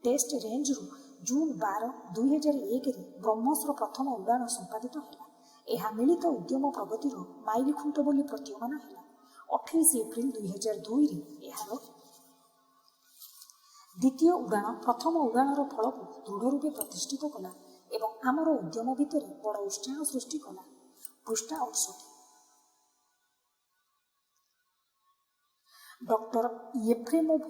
ଟେଷ୍ଟ ରେଞ୍ଜରୁ ଜୁନ୍ 12, 2001ରେ ବ୍ରହ୍ମୋସ୍ର ପ୍ରଥମ ଉଡ଼ାଣ ସମ୍ପାଦିତ ହେଲା। ଏହା ମିଳିତ ଉଦ୍ୟମ ପ୍ରଗତିର ମାଇଲଖୁଣ୍ଟ ବୋଲି ପ୍ରତୀୟମାନ ହେଲା। 28 ଏପ୍ରିଲ 2002ରେ ଏହାର ଦ୍ୱିତୀୟ ଉଡ଼ାଣ ପ୍ରଥମ ଉଡ଼ାଣର ଫଳକୁ ଦୃଢ଼ ରୂପେ ପ୍ରତିଷ୍ଠିତ କଲା ଏବଂ ଆମର ଉଦ୍ୟମ ଭିତରେ ବଡ଼ ଉତ୍ସାହ ସୃଷ୍ଟି କଲା। ପୃଷ୍ଠା 68। ଡକ୍ଟର ୟେଫ୍ରେମୋଭ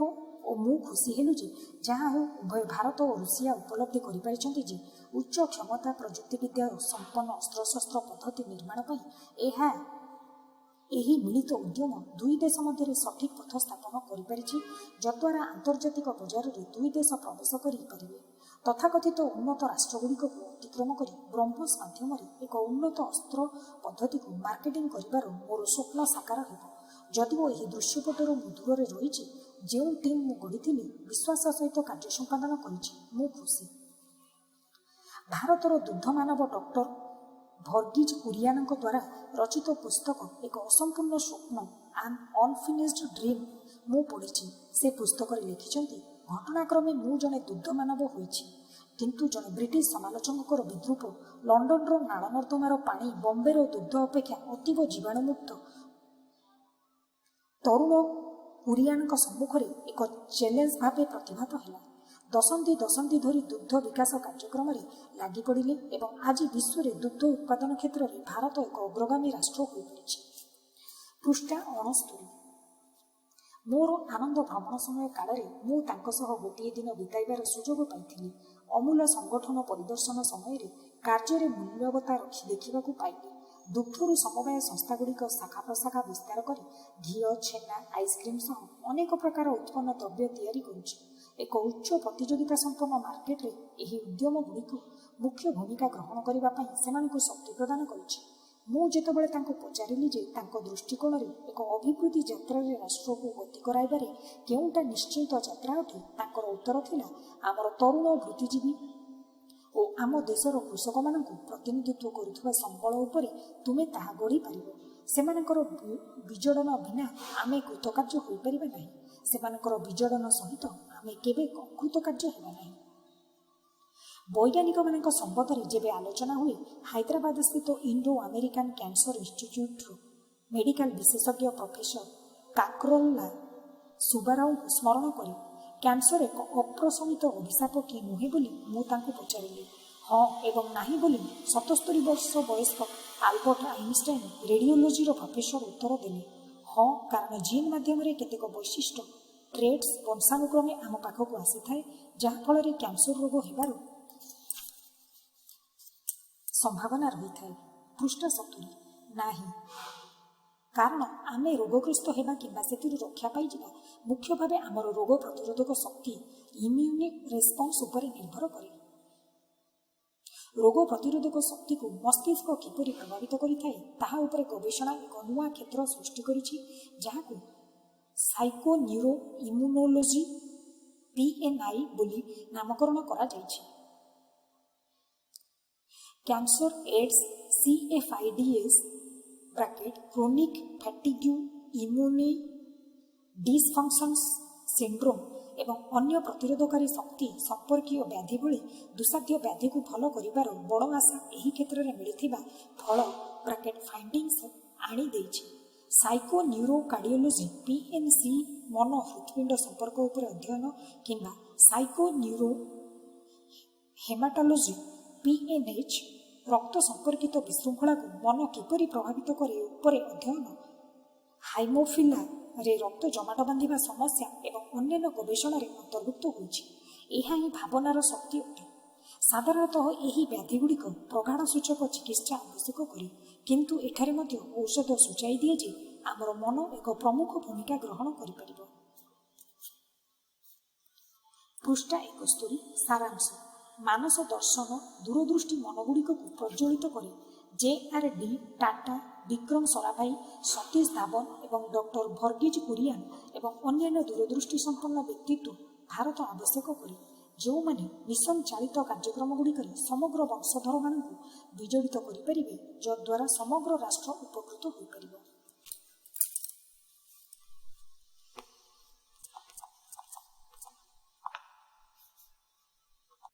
ଓ ମୁଁ ଖୁସି ହେଲୁ ଯେ ଯାହା ହେଉ ଉଭୟ ଭାରତ ଓ ରୁଷିଆ ଉପଲବ୍ଧି କରିପାରିଛନ୍ତି ଯେ ଉଚ୍ଚ କ୍ଷମତା ପ୍ରଯୁକ୍ତିବିଦ୍ୟା ସମ୍ପନ୍ନ ଅସ୍ତ୍ରଶସ୍ତ୍ର ପଦ୍ଧତି ନିର୍ମାଣ ପାଇଁ ଏହି ମିଳିତ ଉଦ୍ୟମ ଦୁଇ ଦେଶ ମଧ୍ୟରେ ସଠିକ୍ ପଥ ସ୍ଥାପନ କରିପାରିଛି, ଯଦ୍ୱାରା ଆନ୍ତର୍ଜାତିକ ବଜାରରେ ଦୁଇ ଦେଶ ପ୍ରବେଶ କରିପାରିବେ। ତଥାକଥିତ ଉନ୍ନତ ରାଷ୍ଟ୍ରଗୁଡ଼ିକକୁ ଅତିକ୍ରମ କରି ବ୍ରହ୍ମୋସ୍ ମାଧ୍ୟମରେ ଏକ ଉନ୍ନତ ଅସ୍ତ୍ର ପଦ୍ଧତିକୁ ମାର୍କେଟିଂ କରିବାର ମୋର ସ୍ୱପ୍ନ ସାକାର ହେବ। ଯଦିଓ ଏହି ଦୃଶ୍ୟପଟରୁ ମୁଁ ଦୂରରେ ରହିଛି, ଯେଉଁ ଟିମ୍ ମୁଁ ଗଢ଼ିଥିଲି ବିଶ୍ୱାସ ସହିତ କାର୍ଯ୍ୟ ସମ୍ପାଦନ କରିଛି, ମୁଁ ଖୁସି। ଭାରତର ଦୁଗ୍ଧମାନବ ଡକ୍ଟର ଭର୍ଗିଜ କୁରିଆନଙ୍କ ଦ୍ୱାରା ରଚିତ ପୁସ୍ତକ ଏକ ଅସମ୍ପୂର୍ଣ୍ଣ ସ୍ୱପ୍ନ ଆନ୍ ଅନଫିନିଶ୍ଡ ଡ୍ରିମ୍ ମୁଁ ପଢ଼ିଛି। ସେ ପୁସ୍ତକରେ ଲେଖିଛନ୍ତି, ଘଟଣାକ୍ରମେ ମୁଁ ଜଣେ ଦୁଗ୍ଧମାନବ ହୋଇଛି, କିନ୍ତୁ ଜଣେ ବ୍ରିଟିଶ ସମାଲୋଚକଙ୍କର ବିଦ୍ରୂପ ଲଣ୍ଡନର ନାଳ ନର୍ଦ୍ଦମାର ପାଣି ବମ୍ବେର ଦୁଗ୍ଧ ଅପେକ୍ଷା ଅତୀବ ଜୀବାଣୁମୁକ୍ତ ତରୁଣ କୁରିଆନଙ୍କ ସମ୍ମୁଖରେ ଏକ ଚ୍ୟାଲେଞ୍ଜ ଭାବେ ପ୍ରତିଭାତ ହେଲା। ଦଶନ୍ଧି ଧରି ଦୁଗ୍ଧ ବିକାଶ କାର୍ଯ୍ୟକ୍ରମରେ ଲାଗିପଡ଼ିଲେ ଏବଂ ଆଜି ବିଶ୍ୱରେ ଦୁଗ୍ଧ ଉତ୍ପାଦନ କ୍ଷେତ୍ରରେ ଭାରତ ଏକ ଅଗ୍ରଗାମୀ ରାଷ୍ଟ୍ର ହୋଇପାରିଛି। ପୃଷ୍ଠା 69। ମୋର ଆନନ୍ଦ ଭ୍ରମଣ ସମୟ କାଳରେ ମୁଁ ତାଙ୍କ ସହ ଗୋଟିଏ ଦିନ ବିତାଇବାର ସୁଯୋଗ ପାଇଥିଲି। ଅମୂଲ ସଂଗଠନ ପରିଦର୍ଶନ ସମୟରେ କାର୍ଯ୍ୟରେ ମୂଲ୍ୟବତା ରଖି ଦେଖିବାକୁ ପାଇଲି। ଦୁଗ୍ଧରୁ ସମବାୟ ସଂସ୍ଥାଗୁଡ଼ିକ ଶାଖା ପ୍ରଶାଖା ବିସ୍ତାର କରି ଘିଅ, ଛେନା, ଆଇସ୍କ୍ରିମ୍ ସହ ଅନେକ ପ୍ରକାର ଉତ୍ପନ୍ନ ଦ୍ରବ୍ୟ ତିଆରି କରୁଛି। ଏକ ଉଚ୍ଚ ପ୍ରତିଯୋଗିତା ସମ୍ପନ୍ନ ମାର୍କେଟରେ ଏହି ଉଦ୍ୟମଗୁଡ଼ିକୁ ମୁଖ୍ୟ ଭୂମିକା ଗ୍ରହଣ କରିବା ପାଇଁ ସେମାନଙ୍କୁ ଶକ୍ତି ପ୍ରଦାନ କରିଛି। ମୁଁ ଯେତେବେଳେ ତାଙ୍କୁ ପଚାରିଲି ଯେ ତାଙ୍କ ଦୃଷ୍ଟିକୋଣରେ ଏକ ଅଭିବୃଦ୍ଧି ଯାତ୍ରାରେ ରାଷ୍ଟ୍ରକୁ ଗତି କରାଇବାରେ କେଉଁଟା ନିଶ୍ଚିତ ଯାତ୍ରା ଅଟେ, ତାଙ୍କର ଉତ୍ତର ଥିଲା, ଆମର ତରୁଣ ବୃତ୍ତିଜୀବୀ ଓ ଆମ ଦେଶର କୃଷକମାନଙ୍କୁ ପ୍ରତିନିଧିତ୍ୱ କରୁଥିବା ସମ୍ବଳ ଉପରେ ତୁମେ ତାହା ଗଢ଼ିପାରିବ। ସେମାନଙ୍କର ବିଜଡ଼ନ ବିନା ଆମେ କୃତକାର୍ଯ୍ୟ ହୋଇପାରିବା ନାହିଁ। ସେମାନଙ୍କର ବିଜଡ଼ନ ସହିତ ଆମେ କେବେ କୃତକାର୍ଯ୍ୟ ହେବା ନାହିଁ। ବୈଜ୍ଞାନିକମାନଙ୍କ ସମ୍ବନ୍ଧରେ ଯେବେ ଆଲୋଚନା ହୁଏ, ହାଇଦ୍ରାବାଦସ୍ଥିତ ଇଣ୍ଡୋ ଆମେରିକାନ କ୍ୟାନ୍ସର ଇନଷ୍ଟିଚ୍ୟୁଟ୍ର ମେଡିକାଲ ବିଶେଷଜ୍ଞ ପ୍ରଫେସର କାକ୍ରୋଲା ସୁବାରାଓଙ୍କୁ ସ୍ମରଣ କରେ। କ୍ୟାନ୍ସର ଏକ ଅପ୍ରଶମିତ ଅଭିଶାପ କି ନୁହେଁ ବୋଲି ମୁଁ ତାଙ୍କୁ ପଚାରିଲି। ହଁ ଏବଂ ନାହିଁ ବୋଲି 77 ବର୍ଷ ବୟସ୍କ ଆଲବର୍ଟ ଆଇନଷ୍ଟାଇନ ରେଡିଓଲୋଜିର ପ୍ରଫେସର ଉତ୍ତର ଦେଲେ। ହଁ, କାରଣ ଜିନ୍ ମାଧ୍ୟମରେ କେତେକ ବୈଶିଷ୍ଟ୍ୟ ଟ୍ରେଟ୍ସ ବଂଶାନୁକ୍ରମେ ଆମ ପାଖକୁ ଆସିଥାଏ, ଯାହାଫଳରେ କ୍ୟାନ୍ସର ରୋଗ ହେବାର ସମ୍ଭାବନା ରହିଥାଏ। ପୃଷ୍ଠା 70। ନାହିଁ, କାରଣ ଆମେ ରୋଗଗ୍ରସ୍ତ ହେବା କିମ୍ବା ସେଥିରୁ ରକ୍ଷା ପାଇଯିବା ମୁଖ୍ୟ ଭାବେ ଆମର ରୋଗ ପ୍ରତିରୋଧକ ଶକ୍ତି ଇମ୍ୟୁନି ରେସ୍ପନ୍ସ ଉପରେ ନିର୍ଭର କରେ। ରୋଗ ପ୍ରତିରୋଧକ ଶକ୍ତିକୁ ମସ୍ତିଷ୍କ କିପରି ପ୍ରଭାବିତ କରିଥାଏ ତାହା ଉପରେ ଗବେଷଣା ଏକ ନୂଆ କ୍ଷେତ୍ର ସୃଷ୍ଟି କରିଛି, ଯାହାକୁ ସାଇକୋନ୍ୟୁରୋ ଇମ୍ୟୁନୋଲୋଜି PNI ବୋଲି ନାମକରଣ କରାଯାଇଛି। Cancer, AIDS, CFIDS chronic fatigue immune dysfunctions syndrome ଏବଂ ଅନ୍ୟ ପ୍ରତିରୋଧକାରୀ ଶକ୍ତି ସମ୍ପର୍କୀୟ ବ୍ୟାଧି ଭଳି ଦୁଃସାଧ୍ୟ ବ୍ୟାଧିକୁ ଭଲ କରିବାର ବଡ଼ ଆଶା ଏହି କ୍ଷେତ୍ରରେ ମିଳିଥିବା ଫଳ ଫାଇଣ୍ଡିଂସ ଆଣିଦେଇଛି। ସାଇକୋନ୍ୟୁରୋକାର୍ଡିଓଲୋଜି PNC ମନ ହୃତ୍ପିଣ୍ଡ ସମ୍ପର୍କ ଉପରେ ଅଧ୍ୟୟନ କିମ୍ବା ସାଇକୋନ୍ୟୁରୋ ହେମାଟୋଲୋଜି PNH ରକ୍ତ ସମ୍ପର୍କିତ ବିଶୃଙ୍ଖଳାକୁ ମନ କିପରି ପ୍ରଭାବିତ କରେ ଉପରେ ଅଧ୍ୟୟନ, ହାଇମୋଫିଲାରେ ରକ୍ତ ଜମାଟ ବାନ୍ଧିବା ସମସ୍ୟା ଏବଂ ଅନ୍ୟାନ୍ୟ ଗବେଷଣାରେ ଅନ୍ତର୍ଭୁକ୍ତ ହୋଇଛି। ଏହା ହିଁ ଭାବନାର ଶକ୍ତି ଅଟେ। ସାଧାରଣତଃ ଏହି ବ୍ୟାଧିଗୁଡ଼ିକ ପ୍ରଗାଢ଼ ସୂଚକ ଚିକିତ୍ସା ଆବଶ୍ୟକ କରେ, କିନ୍ତୁ ଏଠାରେ ମଧ୍ୟ ଔଷଧ ସୂଚାଇ ଦିଏ ଯେ ଆମର ମନ ଏକ ପ୍ରମୁଖ ଭୂମିକା ଗ୍ରହଣ କରିପାରିବ। ପୃଷ୍ଠା 71। ସାରାଂଶ। ମାନସ ଦର୍ଶନ ଦୂରଦୃଷ୍ଟି ମନଗୁଡ଼ିକକୁ ପ୍ରଜ୍ୱଳିତ କରେ। JRD ଟାଟା, ବିକ୍ରମ ସରାଭାଇ, ସତୀଶ ଧାବନ ଏବଂ ଡକ୍ଟର ଭର୍ଗିଜ କୁରିଆନ ଏବଂ ଅନ୍ୟାନ୍ୟ ଦୂରଦୃଷ୍ଟି ସମ୍ପନ୍ନ ବ୍ୟକ୍ତିତ୍ୱ ଭାରତ ଆବଶ୍ୟକ କରେ, ଯେଉଁମାନେ ମିଶନ ଚାଳିତ କାର୍ଯ୍ୟକ୍ରମଗୁଡ଼ିକରେ ସମଗ୍ର ବଂଶଧରମାନଙ୍କୁ ବିଜଡ଼ିତ କରିପାରିବେ, ଯଦ୍ୱାରା ସମଗ୍ର ରାଷ୍ଟ୍ର ଉପକୃତ ହୋଇପାରିବ।